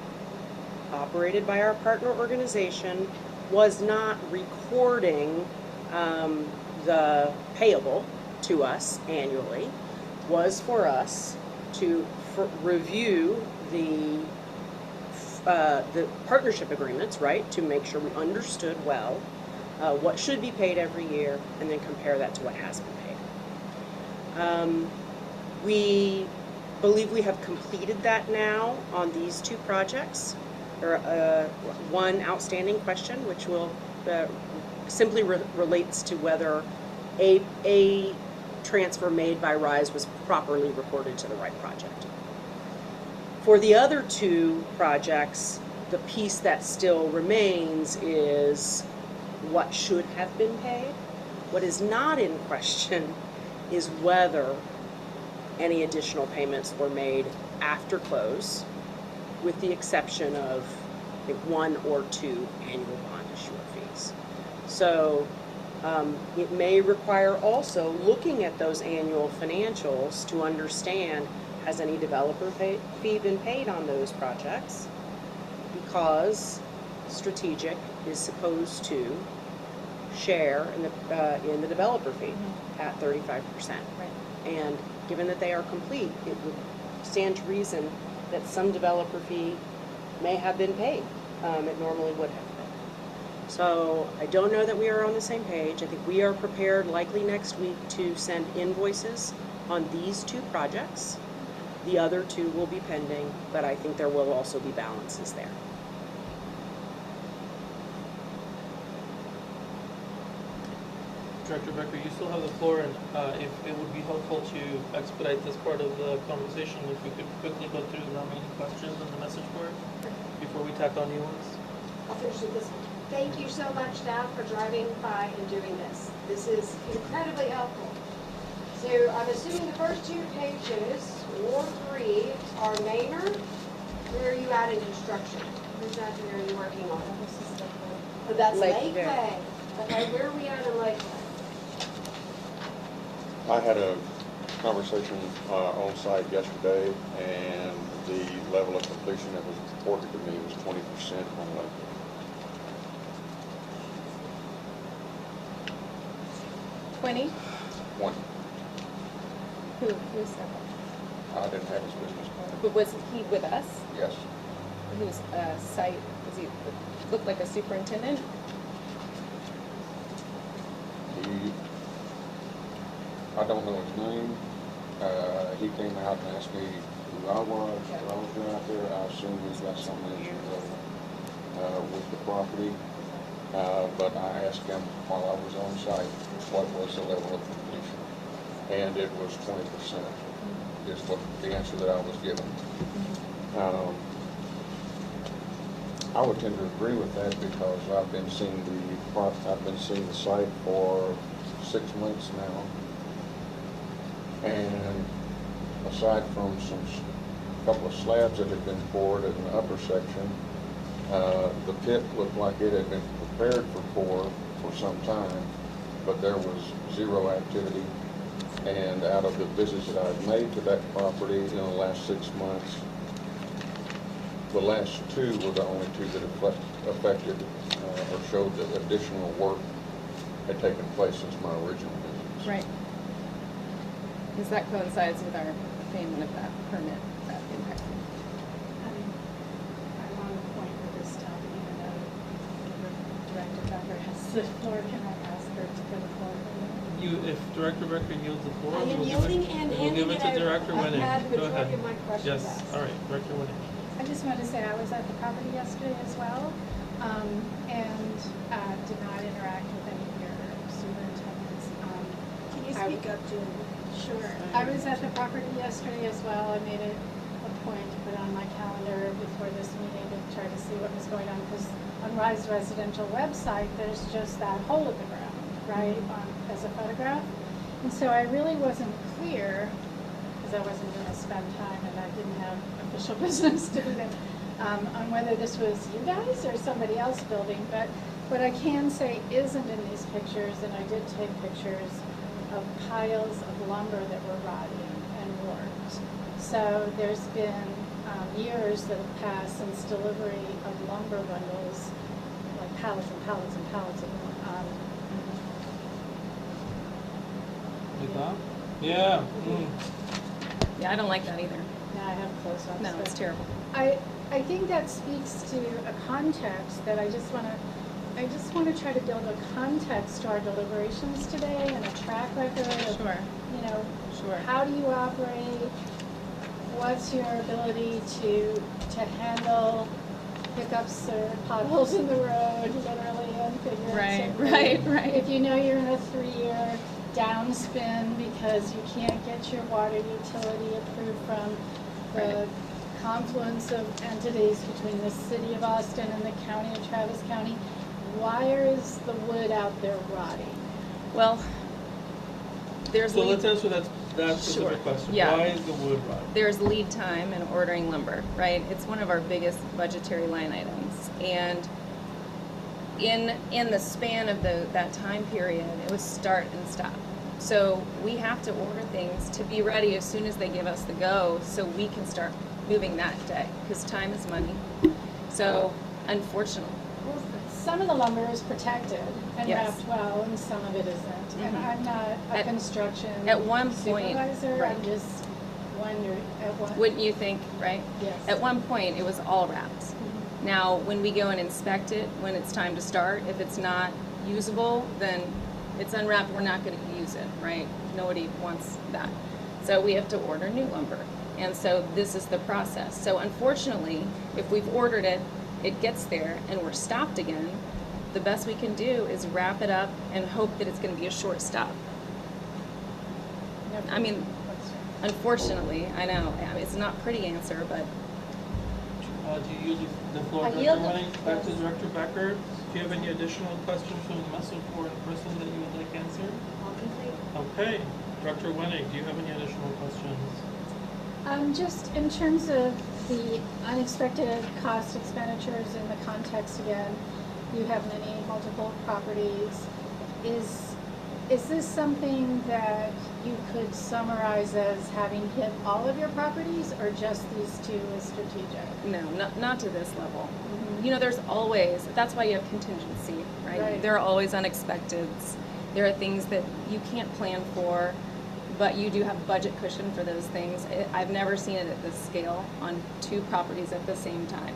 operated by our partner organization was not recording the payable to us annually, was for us to review the partnership agreements, right, to make sure we understood well what should be paid every year, and then compare that to what has been paid. We believe we have completed that now on these 2 projects. There are one outstanding question, which will simply relates to whether a transfer made by Rise was properly reported to the right project. For the other 2 projects, the piece that still remains is what should have been paid. What is not in question is whether any additional payments were made after close, with the exception of, I think, 1 or 2 annual bond issuer fees. So it may require also looking at those annual financials to understand, has any developer fee been paid on those projects? Because strategic is supposed to share in the developer fee at 35%. Right. And given that they are complete, it would stand to reason that some developer fee may have been paid. It normally would have been. So I don't know that we are on the same page. I think we are prepared likely next week to send invoices on these 2 projects. The other 2 will be pending, but I think there will also be balances there. Director Becker, you still have the floor, and if it would be helpful to expedite this part of the conversation, if we could quickly go through the remaining questions on the message board before we tack on new ones. I'll finish with this one. Thank you so much, staff, for driving by and doing this. This is incredibly helpful. So I'm assuming the first 2 pages, or 3, are Maynard. Where are you at in construction? Whose area are you working on? Oh, that's Lake Lake Bay. Bay. Okay, where are we at in Lake Bay? I had a conversation on site yesterday, and the level of completion that was reported to me was 20% on Lake. 20? 1. Who said that? I didn't have his business card. But was he with us? Yes. Whose site, was he, looked like a superintendent? I don't know his name. He came out and asked me who I was doing out there. I assume he's got some issue with the property. But I asked him while I was on site, what was the level of completion? And it was 20% is what the answer that I was given. I would tend to agree with that because I've been seeing the site for 6 months now. And aside from a couple of slabs that had been poured in the upper section, the pit looked like it had been prepared for pour for some time, but there was 0 activity. And out of the visits that I've made to that property in the last 6 months, the last 2 were the only 2 that affected or showed that additional work had taken place since my original visits. Right. Because that coincides with our payment of that permit, that impact fee. I'm on the point with this topic, even though Director Becker has the floor. Can I ask her to go forward? If Director Becker yields the floor, I we am will yielding and we will give handing it to it over. Director I've Winning. had the Go majority ahead. of my questions Yes, asked. all right, Director Winning. I just wanted to say I was at the property yesterday as well, and did not interact with any of your superintendents. Can you I- speak up, Jim? Sure. I was at the property yesterday as well. I made it a point to put on my calendar before this meeting to try to see what was going on, because on Rise Residential website, there's just that hole in the ground, right, as a photograph. And so I really wasn't clear, because I wasn't going to spend time and I didn't have official business to do that, on whether this was you guys or somebody else building. But what I can say isn't in these pictures, and I did take pictures of piles of lumber that were rotting and warped. So there's been years that have passed since delivery of lumber bundles, like pallets and pallets and pallets of them. Like that? Yeah. Yeah, I don't like that either. Now I have close-ups. No, it's but terrible. I think that speaks to a context that I just want to try to build a context to our deliberations today and a track record of, Sure. you know, Sure. how do you operate? What's your ability to handle hiccups or potholes in the road, literally and figuratively? Right. If you know you're in a 3-year downspin because you can't get your water utility approved from the confluence of entities between the city of Austin and the county of Travis County, why is the wood out there rotting? Well, there's So let's answer that that specific question. Yeah. Why is the wood rise? There's lead time in ordering lumber, right? It's one of our biggest budgetary line items. And in the span of that time period, it was start and stop. So we have to order things to be ready as soon as they give us the go so we can start moving that day, because time is money. So unfortunately, Well, some of the lumber is protected and Yes. wrapped well, and some of it isn't. And Mhm. I'm not a At- construction at one point, supervisor, right. I'm just wondering, at what? wouldn't you think, right? Yes. At one point, it was all wrapped. Mhm. Now, when we go and inspect it, when it's time to start, if it's not usable, then it's unwrapped, we're not gonna use it, right? Nobody wants that. So we have to order new lumber. And so this is the process. So unfortunately, if we've ordered it, it gets there and we're stopped again, the best we can do is wrap it up and hope that it's gonna be a short stop. I mean, unfortunately, I know, it's not a pretty answer, but Do you yield the floor, I Director yield the- Winning? Back to yes. Director Becker. Do you have any additional questions from the message board person that you would like answered? Okay. Director Winning, do you have any additional questions? Just in terms of the unexpected cost expenditures in the context, again, you have many multiple properties. Is this something that you could summarize as having hit all of your properties, or just these two as strategic? no, not to this level. You know, there's always, that's why you have contingency, right? Right. There are always unexpecteds. There are things that you can't plan for, but you do have budget cushion for those things. I've never seen it at this scale on two properties at the same time.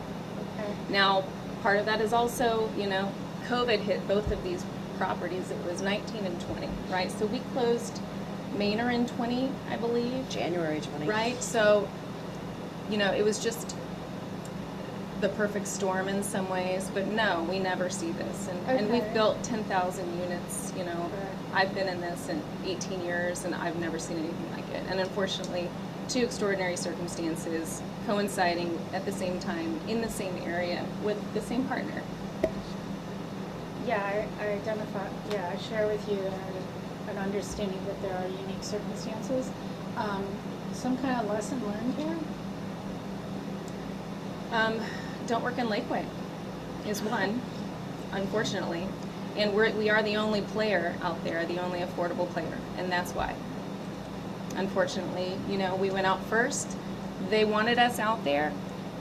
Okay. Now, part of that is also, you know, COVID hit both of these properties. It was 19 and 20, right? So we closed Manor in 20, I believe. January 20. Right, so, you know, it was just the perfect storm in some ways, but no, we never see this. And we've Okay. built 10,000 units, you know. Right. I've been in this in 18 years and I've never seen anything like it. And unfortunately, two extraordinary circumstances coinciding at the same time in the same area with the same partner. Yeah, I identify, yeah, I share with you an understanding that there are unique circumstances. Some kind of lesson learned here? Don't work in Lakeway is one, unfortunately. And we are the only player out there, the only affordable player, and that's why. Unfortunately, you know, we went out first. They wanted us out there.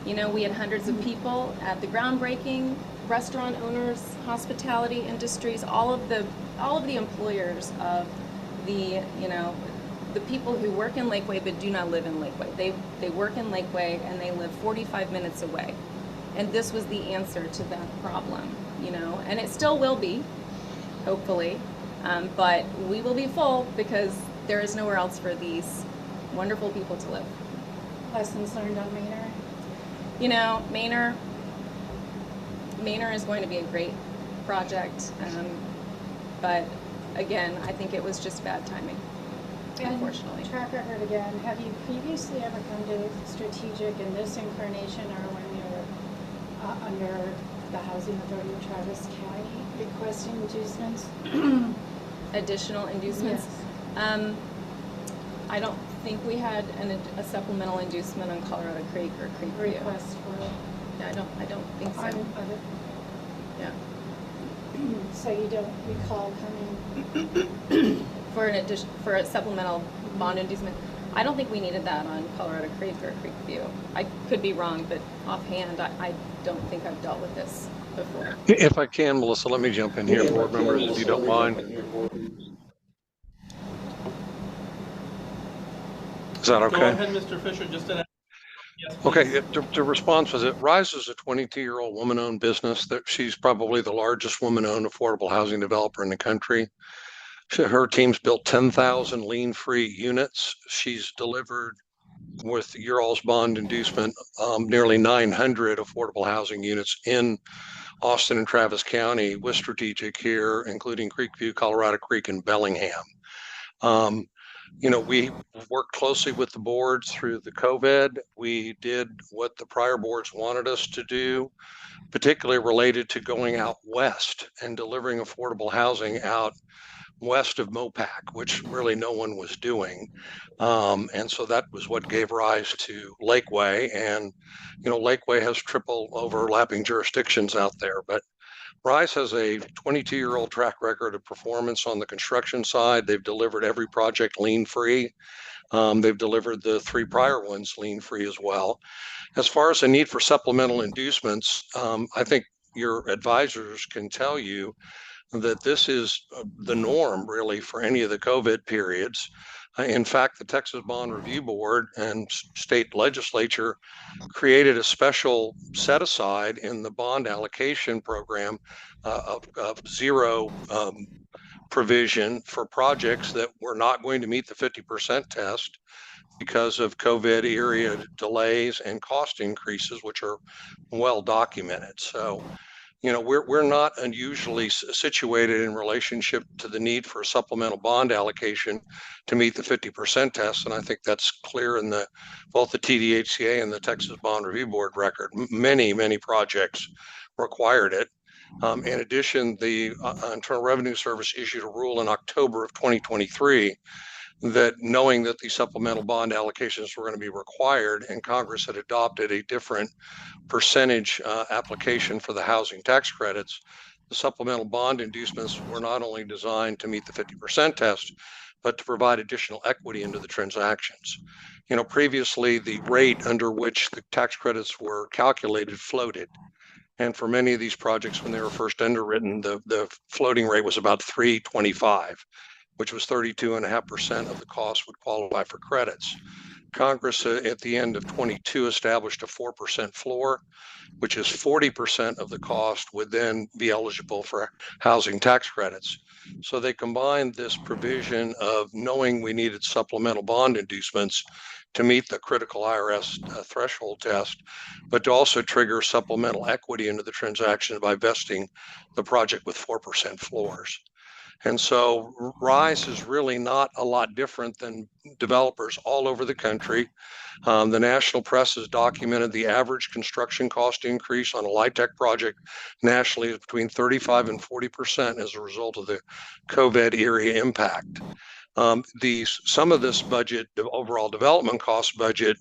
You know, we had hundreds of people at the groundbreaking, restaurant owners, hospitality industries, all of the employers of the, you know, the people who work in Lakeway but do not live in Lakeway. They work in Lakeway and they live 45 minutes away. And this was the answer to that problem, you know, and it still will be, hopefully, but we will be full because there is nowhere else for these wonderful people to live. Lessons learned on Manor? You know, Manor is going to be a great project, but again, I think it was just bad timing, unfortunately. And track record again, have you previously ever come to strategic in this incarnation or when you were under the Housing Authority of Travis County requesting inducements? Additional inducements? Yes. I don't think we had a supplemental inducement on Colorado Creek or Creekview. Request for, Yeah, I don't think so. Yeah. so you don't recall coming? For a supplemental bond inducement, I don't think we needed that on Colorado Creek or Creekview. I could be wrong, but offhand, I don't think I've dealt with this before. If I can, Melissa, let me jump in here, board members, if you don't mind. Is that Go okay? ahead, Mr. Fisher, just to. Yes, please. Okay, the response was, it Rise is a 22-year-old woman-owned business. That she's probably the largest woman-owned affordable housing developer in the country. Her team's built 10,000 lien-free units. She's delivered, with your all's bond inducement, nearly 900 affordable housing units in Austin and Travis County with strategic here, including Creekview, Colorado Creek, and Bellingham. You know, we worked closely with the boards through the COVID. We did what the prior boards wanted us to do, particularly related to going out west and delivering affordable housing out west of Mopac, which really no one was doing. And so that was what gave rise to Lakeway. And, Lakeway has triple overlapping jurisdictions out there. But Rise has a 22-year-old track record of performance on the construction side. They've delivered every project lien-free. They've delivered the 3 prior ones lien-free as well. As far as the need for supplemental inducements, I think your advisors can tell you that this is the norm really for any of the COVID periods. In fact, the Texas Bond Review Board and state legislature created a special set aside in the bond allocation program of zero provision for projects that were not going to meet the 50% test because of COVID era delays and cost increases, which are well documented. So, we're not unusually situated in relationship to the need for a supplemental bond allocation to meet the 50% test. And I think that's clear in both the TDHCA and the Texas Bond Review Board record. Many projects required it. In addition, the Internal Revenue Service issued a rule in October of 2023 that knowing that the supplemental bond allocations were going to be required and Congress had adopted a different percentage application for the housing tax credits, the supplemental bond inducements were not only designed to meet the 50% test, but to provide additional equity into the transactions. Previously the rate under which the tax credits were calculated floated. And for many of these projects, when they were first underwritten, the floating rate was about 3.25, which was 32.5% of the cost would qualify for credits. Congress at the end of 22 established a 4% floor, which is 40% of the cost would then be eligible for housing tax credits. So they combined this provision of knowing we needed supplemental bond inducements to meet the critical IRS threshold test, but to also trigger supplemental equity into the transaction by vesting the project with 4% floors. And so Rise is really not a lot different than developers all over the country. The national press has documented the average construction cost increase on a LIHTC project nationally is between 35 and 40% as a result of the COVID era impact. Some of this budget, the overall development cost budget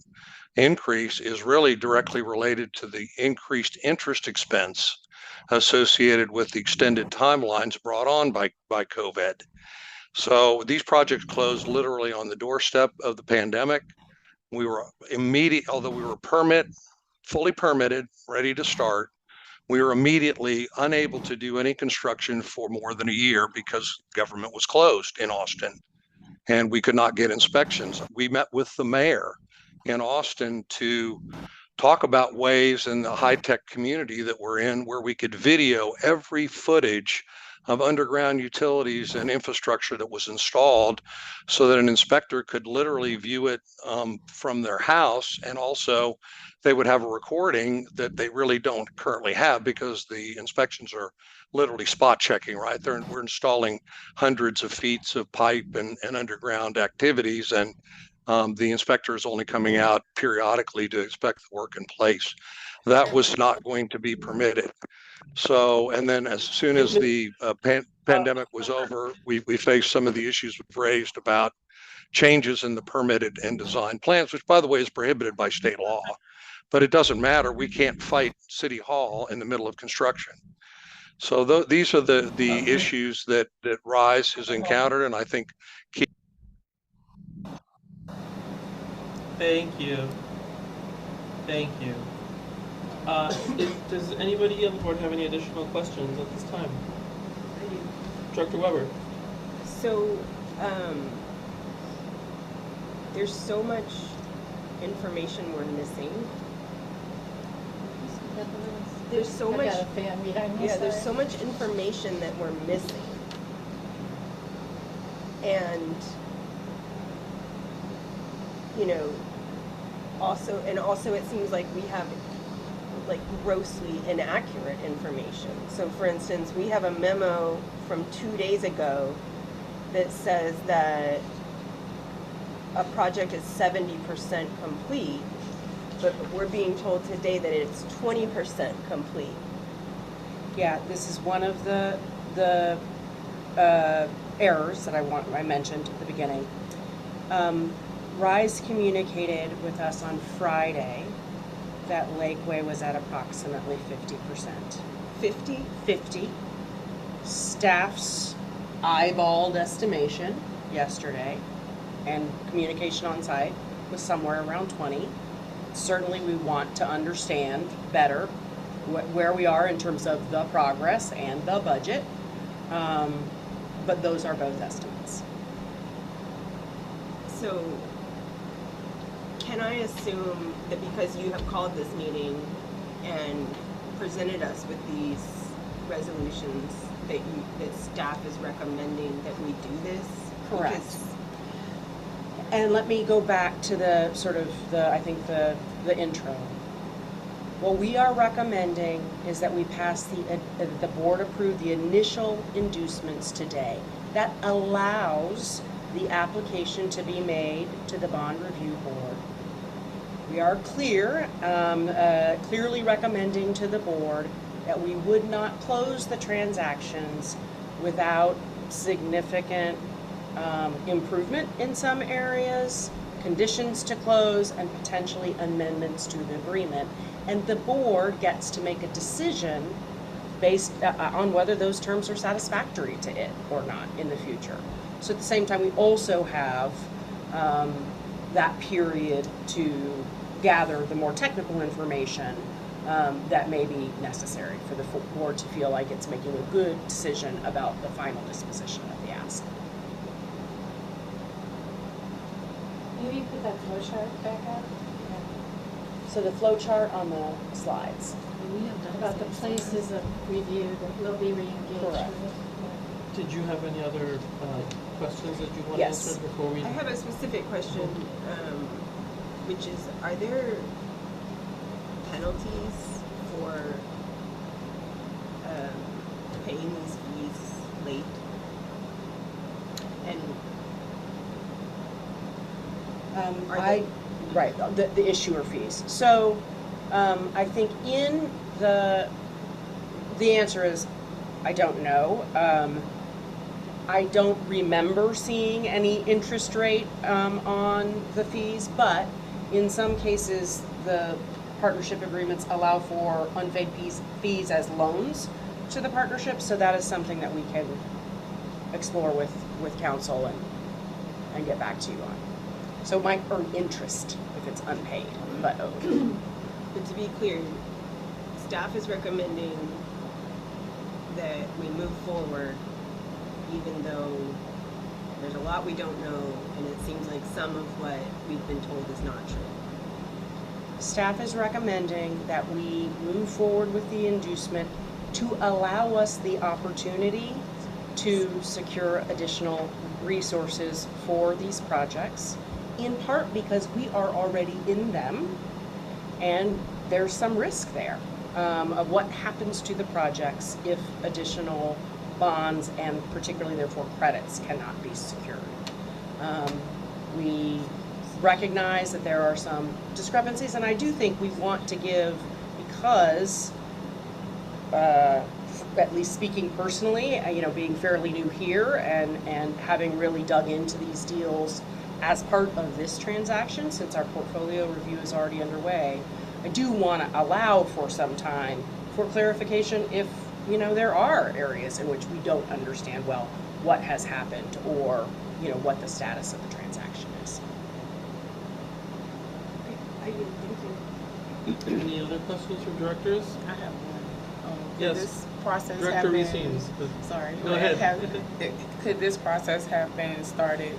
increase, is really directly related to the increased interest expense associated with the extended timelines brought on by COVID. So these projects closed literally on the doorstep of the pandemic. We were although we were fully permitted, ready to start, we were immediately unable to do any construction for more than a year because government was closed in Austin and we could not get inspections. We met with the mayor in Austin to talk about ways in the high-tech community that we're in where we could video every footage of underground utilities and infrastructure that was installed so that an inspector could literally view it from their house. And also they would have a recording that they really don't currently have because the inspections are literally spot checking, right? We're installing hundreds of feet of pipe and underground activities, and the inspector is only coming out periodically to inspect the work in place. That was not going to be permitted. So, and then as soon as the pandemic was over, we faced some of the issues we've raised about changes in the permitted and design plans, which by the way is prohibited by state law, but it doesn't matter. We can't fight City Hall in the middle of construction. So these are the issues that Rise has encountered, and I think Thank you. Does anybody on the board have any additional questions at this time? Director Weber. So, there's so much information we're missing. There's so much. I've got a fan behind me. Yeah, there's so much information that we're missing, and also it seems like we have like grossly inaccurate information. So for instance, we have a memo from 2 days ago that says that a project is 70% complete, but we're being told today that it's 20% complete. Yeah, this is one of the errors that I mentioned at the beginning. Rise communicated with us on Friday that Lakeway was at approximately 50%. 50. Staff's eyeballed estimation yesterday and communication on site was somewhere around 20. Certainly we want to understand better where we are in terms of the progress and the budget, but those are both estimates. So, can I assume that because you have called this meeting and presented us with these resolutions, that staff is recommending that we do this? Correct. Because And let me go back to the sort of the intro. What we are recommending is that we pass the board approve the initial inducements today. That allows the application to be made to the bond review board. We are clearly recommending to the board that we would not close the transactions without significant improvement in some areas, conditions to close, and potentially amendments to the agreement. And the board gets to make a decision based on whether those terms are satisfactory to it or not in the future. So at the same time, we also have that period to gather the more technical information that may be necessary for the board to feel like it's making a good decision about the final disposition of the asset. Maybe put that flow chart back up So the flow chart on the slides. about the places of review that will be re-engaged Correct. with. Did you have any other questions that you want to Yes. answer before we? I have a specific question, which is, are there penalties for paying these fees late? And The issuer fees. So I think in the answer is I don't know. I don't remember seeing any interest rate on the fees, but in some cases the partnership agreements allow for unpaid fees as loans to the partnership, so that is something that we can explore with council and get back to you on. So it might earn interest if it's unpaid, but owed. But to be clear, staff is recommending that we move forward even though there's a lot we don't know, and it seems like some of what we've been told is not true. Staff is recommending that we move forward with the inducement to allow us the opportunity to secure additional resources for these projects, in part because we are already in them and there's some risk there of what happens to the projects if additional bonds and particularly therefore credits cannot be secured. We recognize that there are some discrepancies, and I do think we want to give, because at least speaking personally, being fairly new here and having really dug into these deals as part of this transaction, since our portfolio review is already underway, I do want to allow for some time for clarification if there are areas in which we don't understand well what has happened or what the status of the transaction is. Any other questions from directors? I have one. Yes. This process Director have been, Racines. sorry. Go ahead. Could this process have been started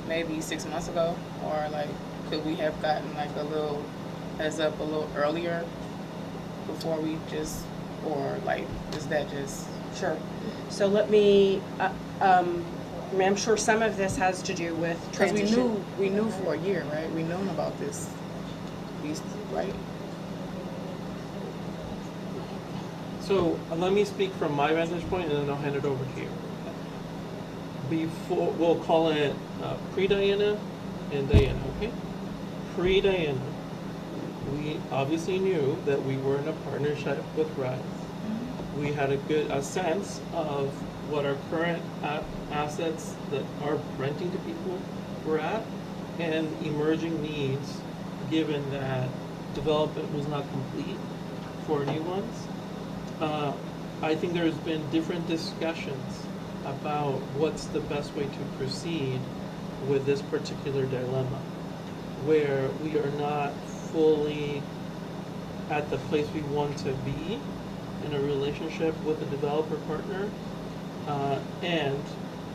maybe 6 months ago, or could we have gotten a little heads up a little earlier before we just, or is that just? Sure. So let me, I'm sure some of this has to do with Because transition. we knew for a year, right? We known about this, right? So let me speak from my vantage point, and then I'll hand it over to you. We'll call it pre-Diana and Diana, okay? Pre-Diana, we obviously knew that we were in a partnership with Rise. We had a sense of what our current assets that are renting to people were at, and emerging needs, given that development was not complete for new ones. I think there's been different discussions about what's the best way to proceed with this particular dilemma, where we are not fully at the place we want to be in a relationship with a developer partner. And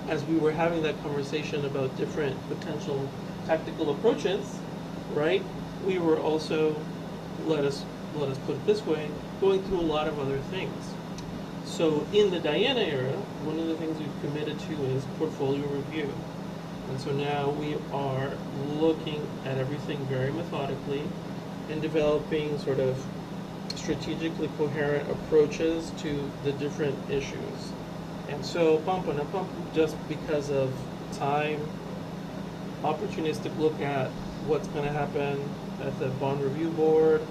as we were having that conversation about different potential tactical approaches, right, we were also, let us put it this way, going through a lot of other things. So in the Diana era, one of the things we've committed to is portfolio review. And so now we are looking at everything very methodically and developing sort of strategically coherent approaches to the different issues. And so just because of time, opportunistic look at what's going to happen at the bond review board,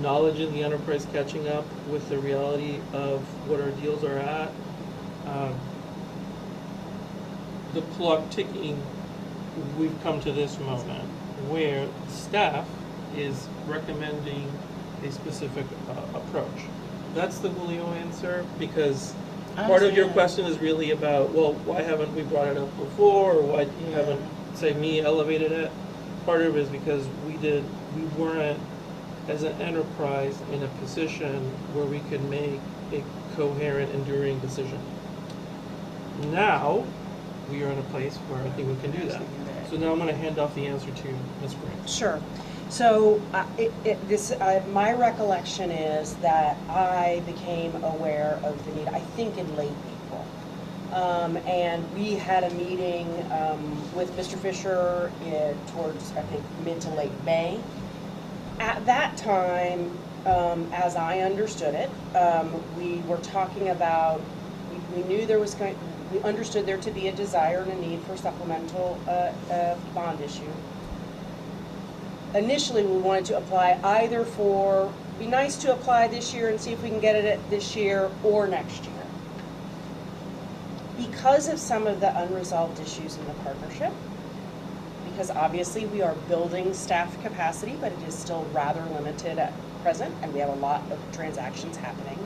knowledge in the enterprise catching up with the reality of what our deals are at, the clock ticking, we've come to this moment where staff is recommending a specific approach. That's the Julio answer, because part of your question is really about, well, why haven't we brought it up before, or why you haven't, say, me elevated it? Part of it is because we weren't, as an enterprise, in a position where we could make a coherent, enduring decision. Now, we are in a place where I think we can do that. So now I'm going to hand off the answer to Ms. Green. Sure. So my recollection is that I became aware of the need, I think, in late April. And we had a meeting with Mr. Fisher towards, I think, mid to late May. At that time, as I understood it, we were talking about, we knew there was we understood there to be a desire and a need for supplemental bond issue. Initially, we wanted to apply either for, be nice to apply this year and see if we can get it this year or next year. Because of some of the unresolved issues in the partnership, because obviously we are building staff capacity, but it is still rather limited at present, and we have a lot of transactions happening.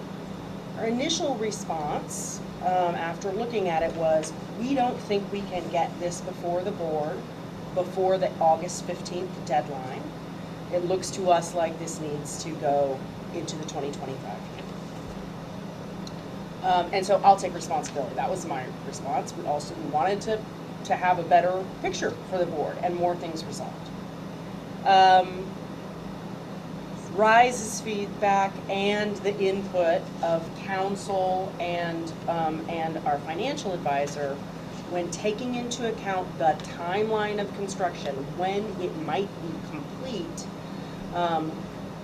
Our initial response after looking at it was, we don't think we can get this before the board before the August 15th deadline. It looks to us like this needs to go into the 2025 year. And so I'll take responsibility. That was my response. We wanted to have a better picture for the board and more things resolved. Rise's feedback and the input of council and our financial advisor, when taking into account the timeline of construction, when it might be complete,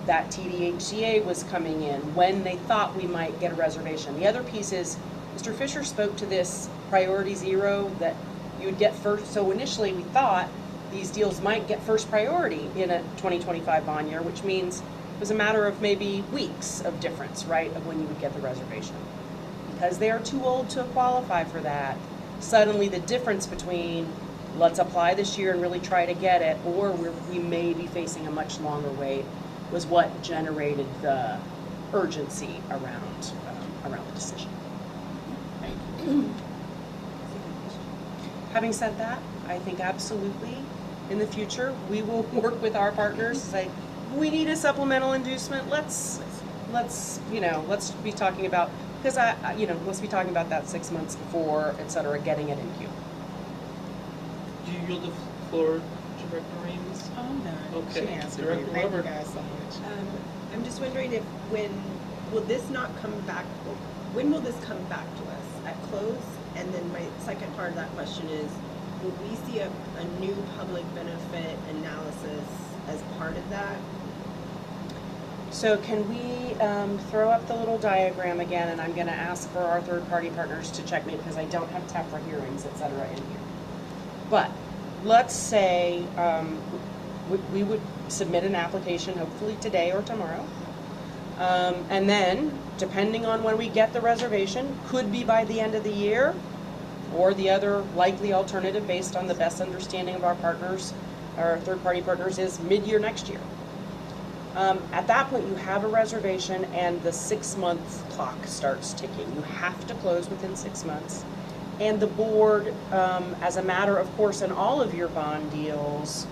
that TDHCA was coming in, when they thought we might get a reservation. The other piece is, Mr. Fisher spoke to this priority zero that you would get first. So initially we thought these deals might get first priority in a 2025 bond year, which means it was a matter of maybe weeks of difference, right, of when you would get the reservation. Because they are too old to qualify for that, suddenly the difference between let's apply this year and really try to get it, or we may be facing a much longer wait, was what generated the urgency around the decision. Having said that, I think absolutely in the future we will work with our partners to say, we need a supplemental inducement. Let's be talking about, because let's be talking about that 6 months before, et cetera, getting it in queue. Do you yield the floor to Director Reams? Oh, I'm done. Okay. She answered Director me. Thank you Robert. guys so much. I'm just wondering will this not come back, when will this come back to us? At close? And then my second part of that question is, will we see a new public benefit analysis as part of that? So can we throw up the little diagram again, and I'm going to ask for our third-party partners to check me because I don't have TEFRA hearings, et cetera, in here. But let's say we would submit an application hopefully today or tomorrow And then, depending on when we get the reservation, could be by the end of the year, or the other likely alternative based on the best understanding of our partners, our third-party partners, is mid-year next year. At that point, you have a reservation and the 6-month clock starts ticking. You have to close within 6 months. And the board, as a matter of course in all of your bond deals,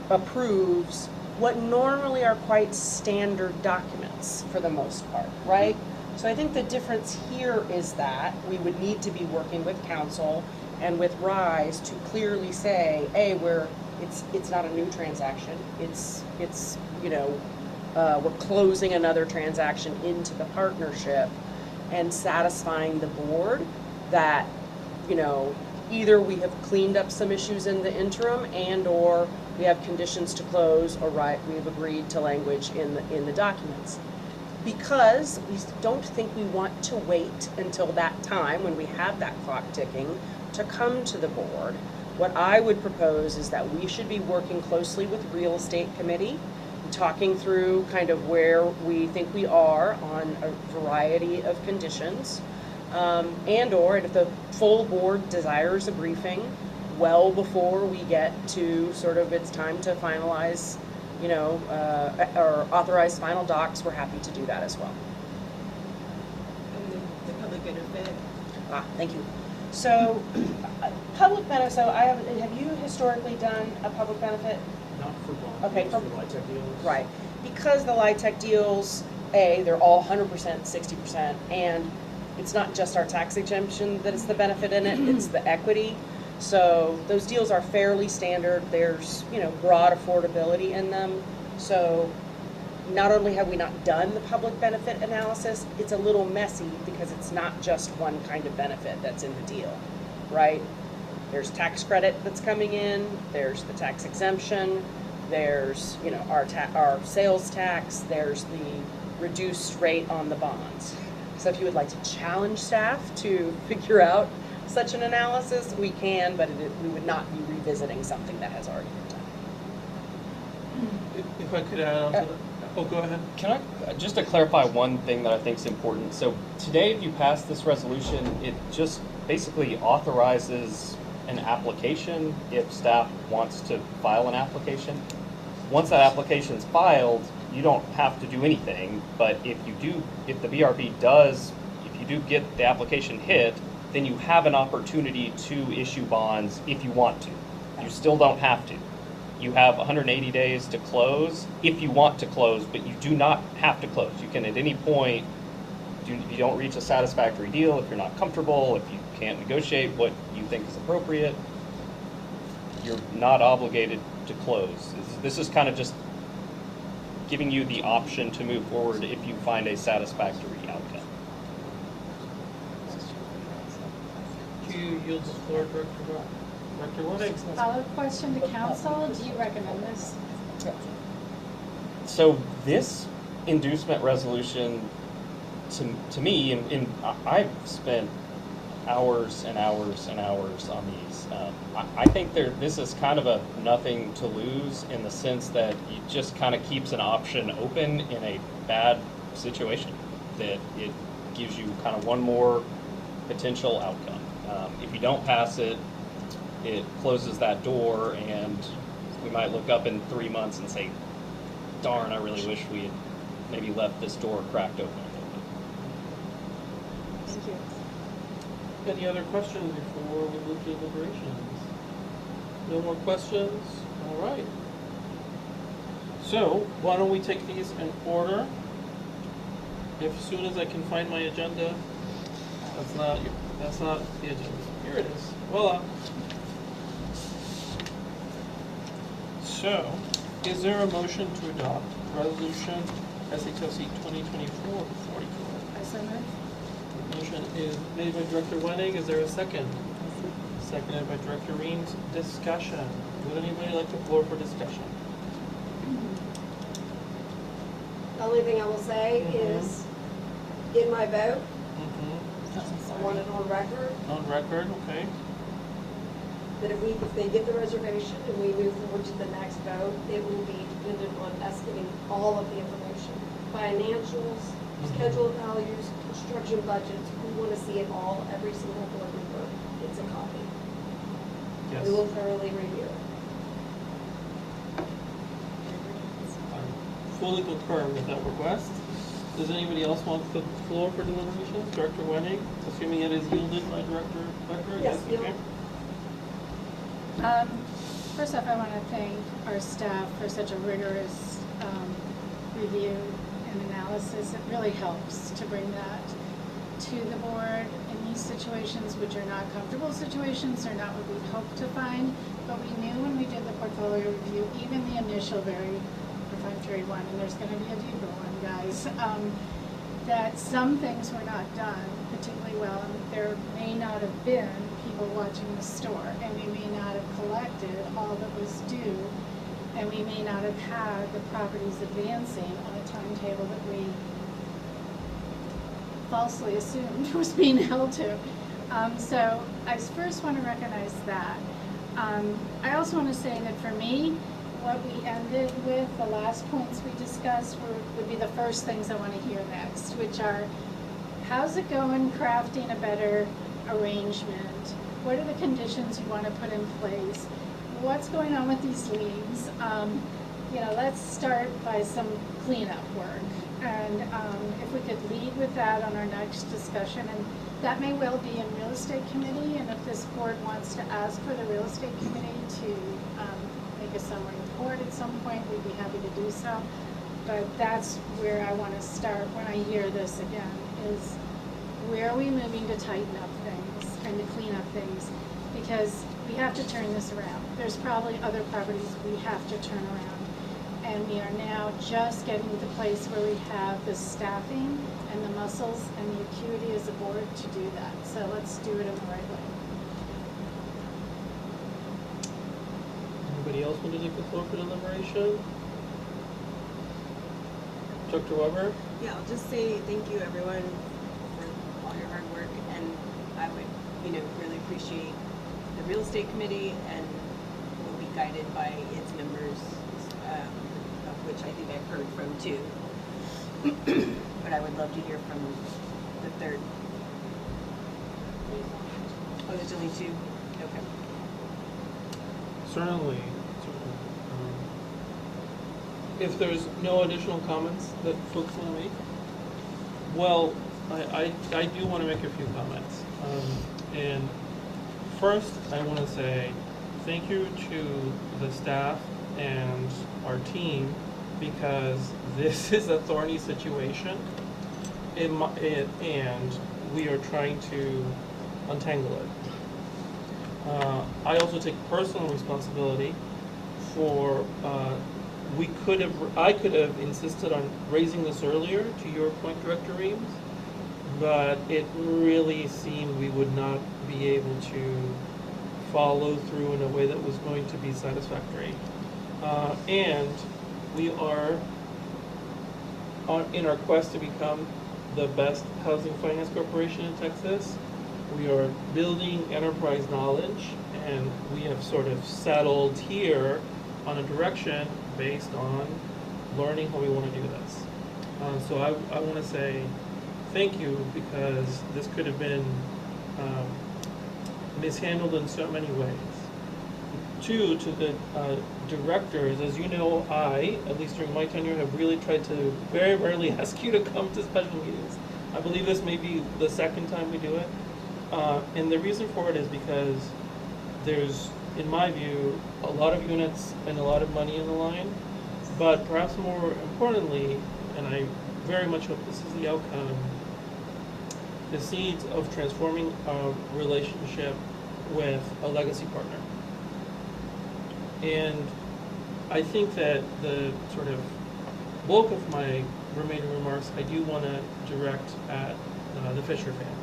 approves what normally are quite standard documents for the most part, right? So I think the difference here is that we would need to be working with council and with RISE to clearly say, hey, it's not a new transaction. It's you know, we're closing another transaction into the partnership and satisfying the board that, you know, either we have cleaned up some issues in the interim and or we have conditions to close, or we've agreed to language in the documents. Because we don't think we want to wait until that time when we have that clock ticking to come to the board. What I would propose is that we should be working closely with real estate committee, talking through kind of where we think we are on a variety of conditions, and or if the full board desires a briefing well before we get to sort of it's time to finalize, you know, or authorize final docs, we're happy to do that as well. And the public benefit. Thank you. So, public benefit, so have you historically done a public benefit? Not for bond. Okay, for LIHTC deals. Right. Because the LIHTC deals, they're all 100%, 60%, and it's not just our tax exemption that is the benefit in it, it's the equity. So those deals are fairly standard. There's, you know, broad affordability in them. So not only have we not done the public benefit analysis, it's a little messy because it's not just one kind of benefit that's in the deal, right? There's tax credit that's coming in, there's the tax exemption, there's, you know, our sales tax, there's the reduced rate on the bonds. So if you would like to challenge staff to figure out such an analysis, we can, but we would not be revisiting something that has already been done. If I could add on to that. Oh, go ahead. Can I, just to clarify one thing that I think is important. So today, if you pass this resolution, it just basically authorizes an application if staff wants to file an application. Once that application is filed, you don't have to do anything, but if the BRB does, if you do get the application hit, then you have an opportunity to issue bonds if you want to. You still don't have to. You have 180 days to close if you want to close, but you do not have to close. You can at any point, if you don't reach a satisfactory deal, if you're not comfortable, if you can't negotiate what you think is appropriate, you're not obligated to close. This is kind of just giving you the option to move forward if you find a satisfactory outcome. Do you yield the floor, Director Wood? Follow-up question to council, do you recommend this? So this inducement resolution, to me, and I've spent hours and hours and hours on these. I think this is kind of a nothing to lose in the sense that it just kind of keeps an option open in a bad situation, that it gives you kind of one more potential outcome. If you don't pass it, it closes that door, and we might look up in 3 months and say, darn, I really wish we had maybe left this door cracked open a little bit. Thank you. Any other questions before we move to deliberations? No more questions? All right. So why don't we take these in order? As soon as I can find my agenda. That's not the agenda. Here it is. Voila. So, is there a motion to adopt resolution SHFC 2024-44? I so move. The motion is made by Director Wenning. Is there a second? Seconded by Director Reams. Discussion. Would anybody like the floor for discussion? The only thing I will say is, in my vote, I want it on record, On record, okay. that if they get the reservation and we move forward to the next vote, it will be dependent on us getting all of the information. financials, schedule of values, construction budgets. We want to see it all, every single board member gets a copy. Yes. We will thoroughly review it. I fully concur with that request. Does anybody else want the floor for deliberations? Director Wenning, assuming it is yielded by Director Becker? Yes, Okay. First off, I want to thank our staff for such a rigorous review and analysis. It really helps to bring that to the board in these situations, which are not comfortable situations, or not what we'd hoped to find. But we knew when we did the portfolio review, even the initial very perfunctory one, and there's going to be a deeper one, guys, that some things were not done particularly well. And there may not have been people watching the store, and we may not have collected all that was due, and we may not have had the properties advancing on a timetable that we falsely assumed was being held to. So I first want to recognize that. I also want to say that for me, what we ended with, the last points we discussed, would be the first things I want to hear next, which are, how's it going crafting a better arrangement? What are the conditions you want to put in place? What's going on with these leagues? Let's start by some cleanup work. And if we could lead with that on our next discussion, and that may well be in real estate committee, and if this board wants to ask for the real estate committee to make a summary report at some point, we'd be happy to do so. But that's where I want to start when I hear this again, is where are we moving to tighten up things and to clean up things? Because we have to turn this around. There's probably other properties we have to turn around. And we are now just getting to the place where we have the staffing and the muscles and the acuity as a board to do that. So let's do it in the right way. Anybody else want to take the floor for deliberation? Dr. Weber? Yeah, I'll just say thank you everyone for all your hard work, and I would, really appreciate the real estate committee, and will be guided by its members, of which I think I've heard from two. But I would love to hear from the third. Oh, there's only two? Okay. Certainly. If there's no additional comments that folks want to make, well, I do want to make a few comments. And first, I want to say thank you to the staff and our team, because this is a thorny situation, and we are trying to untangle it. I also take personal responsibility for I could have insisted on raising this earlier, to your point, Director Reams, but it really seemed we would not be able to follow through in a way that was going to be satisfactory. And we are in our quest to become the best housing finance corporation in Texas. We are building enterprise knowledge, and we have sort of settled here on a direction based on learning how we want to do this. So I want to say thank you, because this could have been mishandled in so many ways. Two, to the directors, as you know, at least during my tenure, have really tried to very rarely ask you to come to special meetings. I believe this may be the second time we do it. And the reason for it is because there's, in my view, a lot of units and a lot of money in the line, but perhaps more importantly, and I very much hope this is the outcome, the seeds of transforming our relationship with a legacy partner. And I think that the sort of bulk of my remaining remarks I do want to direct at the Fisher family.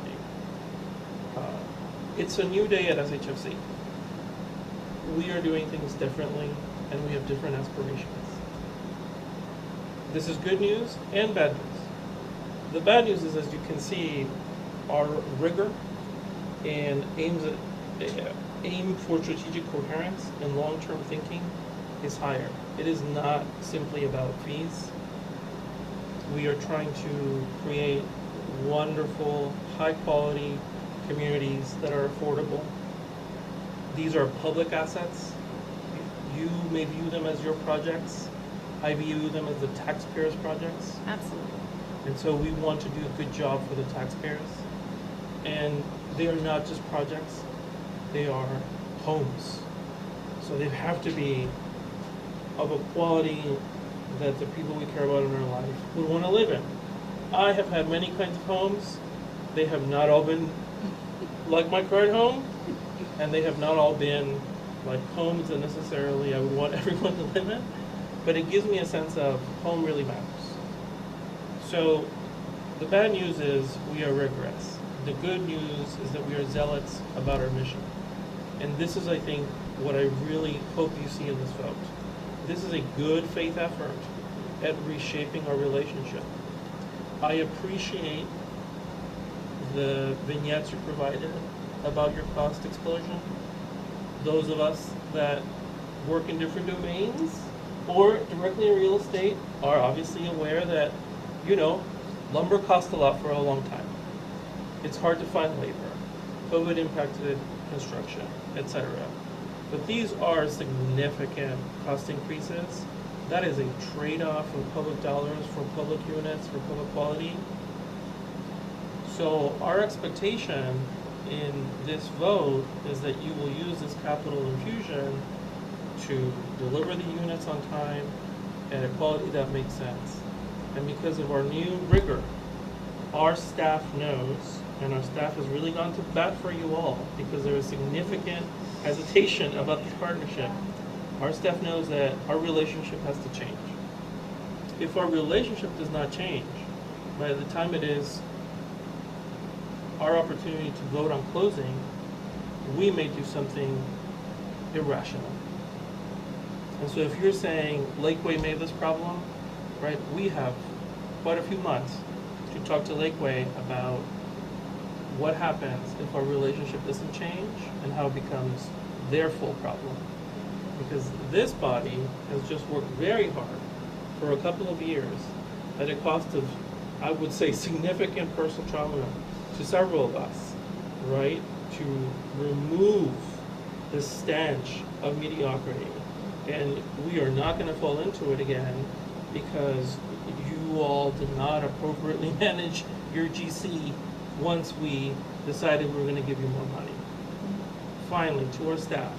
It's a new day at SHFC. We are doing things differently, and we have different aspirations. This is good news and bad news. The bad news is, as you can see, our rigor and aim for strategic coherence and long-term thinking is higher. It is not simply about fees. we are trying to create wonderful, high-quality communities that are affordable. These are public assets. You may view them as your projects. I view them as the taxpayers' projects. Absolutely. And so we want to do a good job for the taxpayers. And they are not just projects, they are homes. So they have to be of a quality that the people we care about in our life would want to live in. I have had many kinds of homes. They have not all been like my current home, and they have not all been like homes that necessarily I would want everyone to live in, but it gives me a sense of home really matters. So the bad news is we are rigorous. The good news is that we are zealots about our mission. And this is, I think, what I really hope you see in this vote. This is a good faith effort at reshaping our relationship. I appreciate the vignettes you provided about your cost explosion. Those of us that work in different domains or directly in real estate are obviously aware that, you know, lumber cost a lot for a long time. It's hard to find labor. COVID impacted construction, etc. But these are significant cost increases. That is a trade-off of public dollars for public units, for public quality. So our expectation in this vote is that you will use this capital infusion to deliver the units on time at a quality that makes sense. And because of our new rigor, our staff knows, and our staff has really gone to bat for you all because there is significant hesitation about the partnership. Our staff knows that our relationship has to change. If our relationship does not change, by the time it is our opportunity to vote on closing, we may do something irrational. And so if you're saying Lakeway made this problem, right, we have quite a few months to talk to Lakeway about what happens if our relationship doesn't change and how it becomes their full problem. Because this body has just worked very hard for a couple of years at a cost of, I would say, significant personal trauma to several of us, right? To remove the stench of mediocrity. And we are not going to fall into it again because you all did not appropriately manage your GC once we decided we were going to give you more money. Finally, to our staff,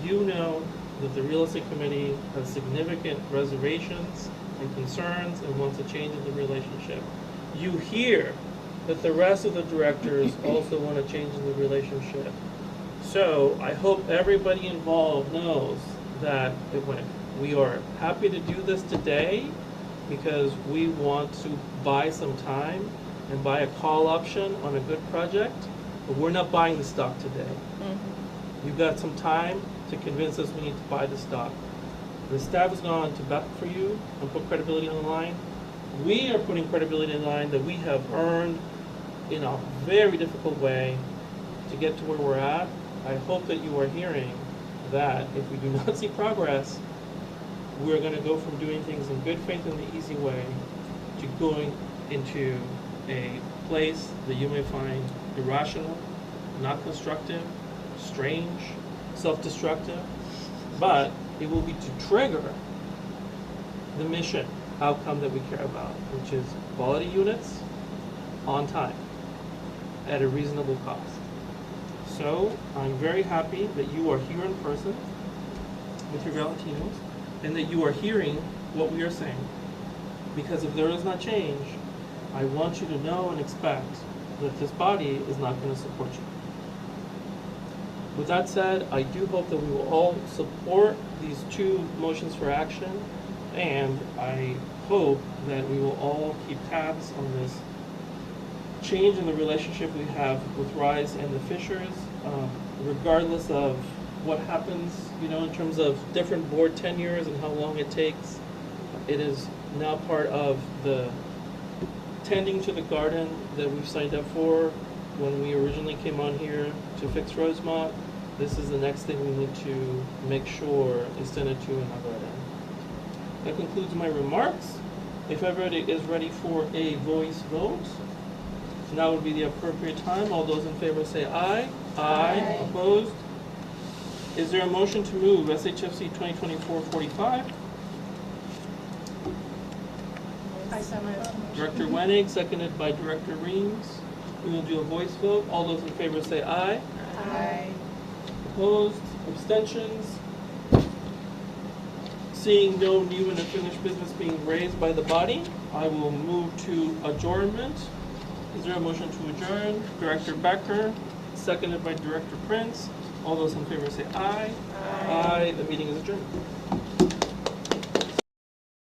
you know that the real estate committee has significant reservations and concerns and wants a change in the relationship. You hear that the rest of the directors also want to change in the relationship. So I hope everybody involved knows that we are happy to do this today because we want to buy some time and buy a call option on a good project, but we're not buying the stock today. Mm-hmm. You've got some time to convince us we need to buy the stock. The staff has gone to bat for you and put credibility on the line. We are putting credibility on the line that we have earned in a very difficult way to get to where we're at. I hope that you are hearing that if we do not see progress, we're going to go from doing things in good faith in the easy way to going into a place that you may find irrational, not constructive, strange, self-destructive, but it will be to trigger the mission outcome that we care about, which is quality units on time at a reasonable cost. So I'm very happy that you are here in person with your Valentinos and that you are hearing what we are saying. Because if there is not change, I want you to know and expect that this body is not going to support you. With that said, I do hope that we will all support these two motions for action, and I hope that we will all keep tabs on this change in the relationship we have with Rise and the Fishers, regardless of what happens, you know, in terms of different board tenures and how long it takes. It is now part of the tending to the garden that we've signed up for when we originally came on here to fix Rosemont. This is the next thing we need to make sure is tended to in Alberta. That concludes my remarks. If everybody is ready for a voice vote, now would be the appropriate time. All those in favor say aye. Aye. Opposed? Is there a motion to move SHFC 2024-45? I so moved. Director Wenig, seconded by Director Reams. We will do a voice vote. All those in favor say aye. Aye. Opposed? Abstentions? Seeing no new and unfinished business being raised by the body, I will move to adjournment. Is there a motion to adjourn? Director Becker, seconded by Director Prince. All those in favor say aye. Aye. The meeting is adjourned.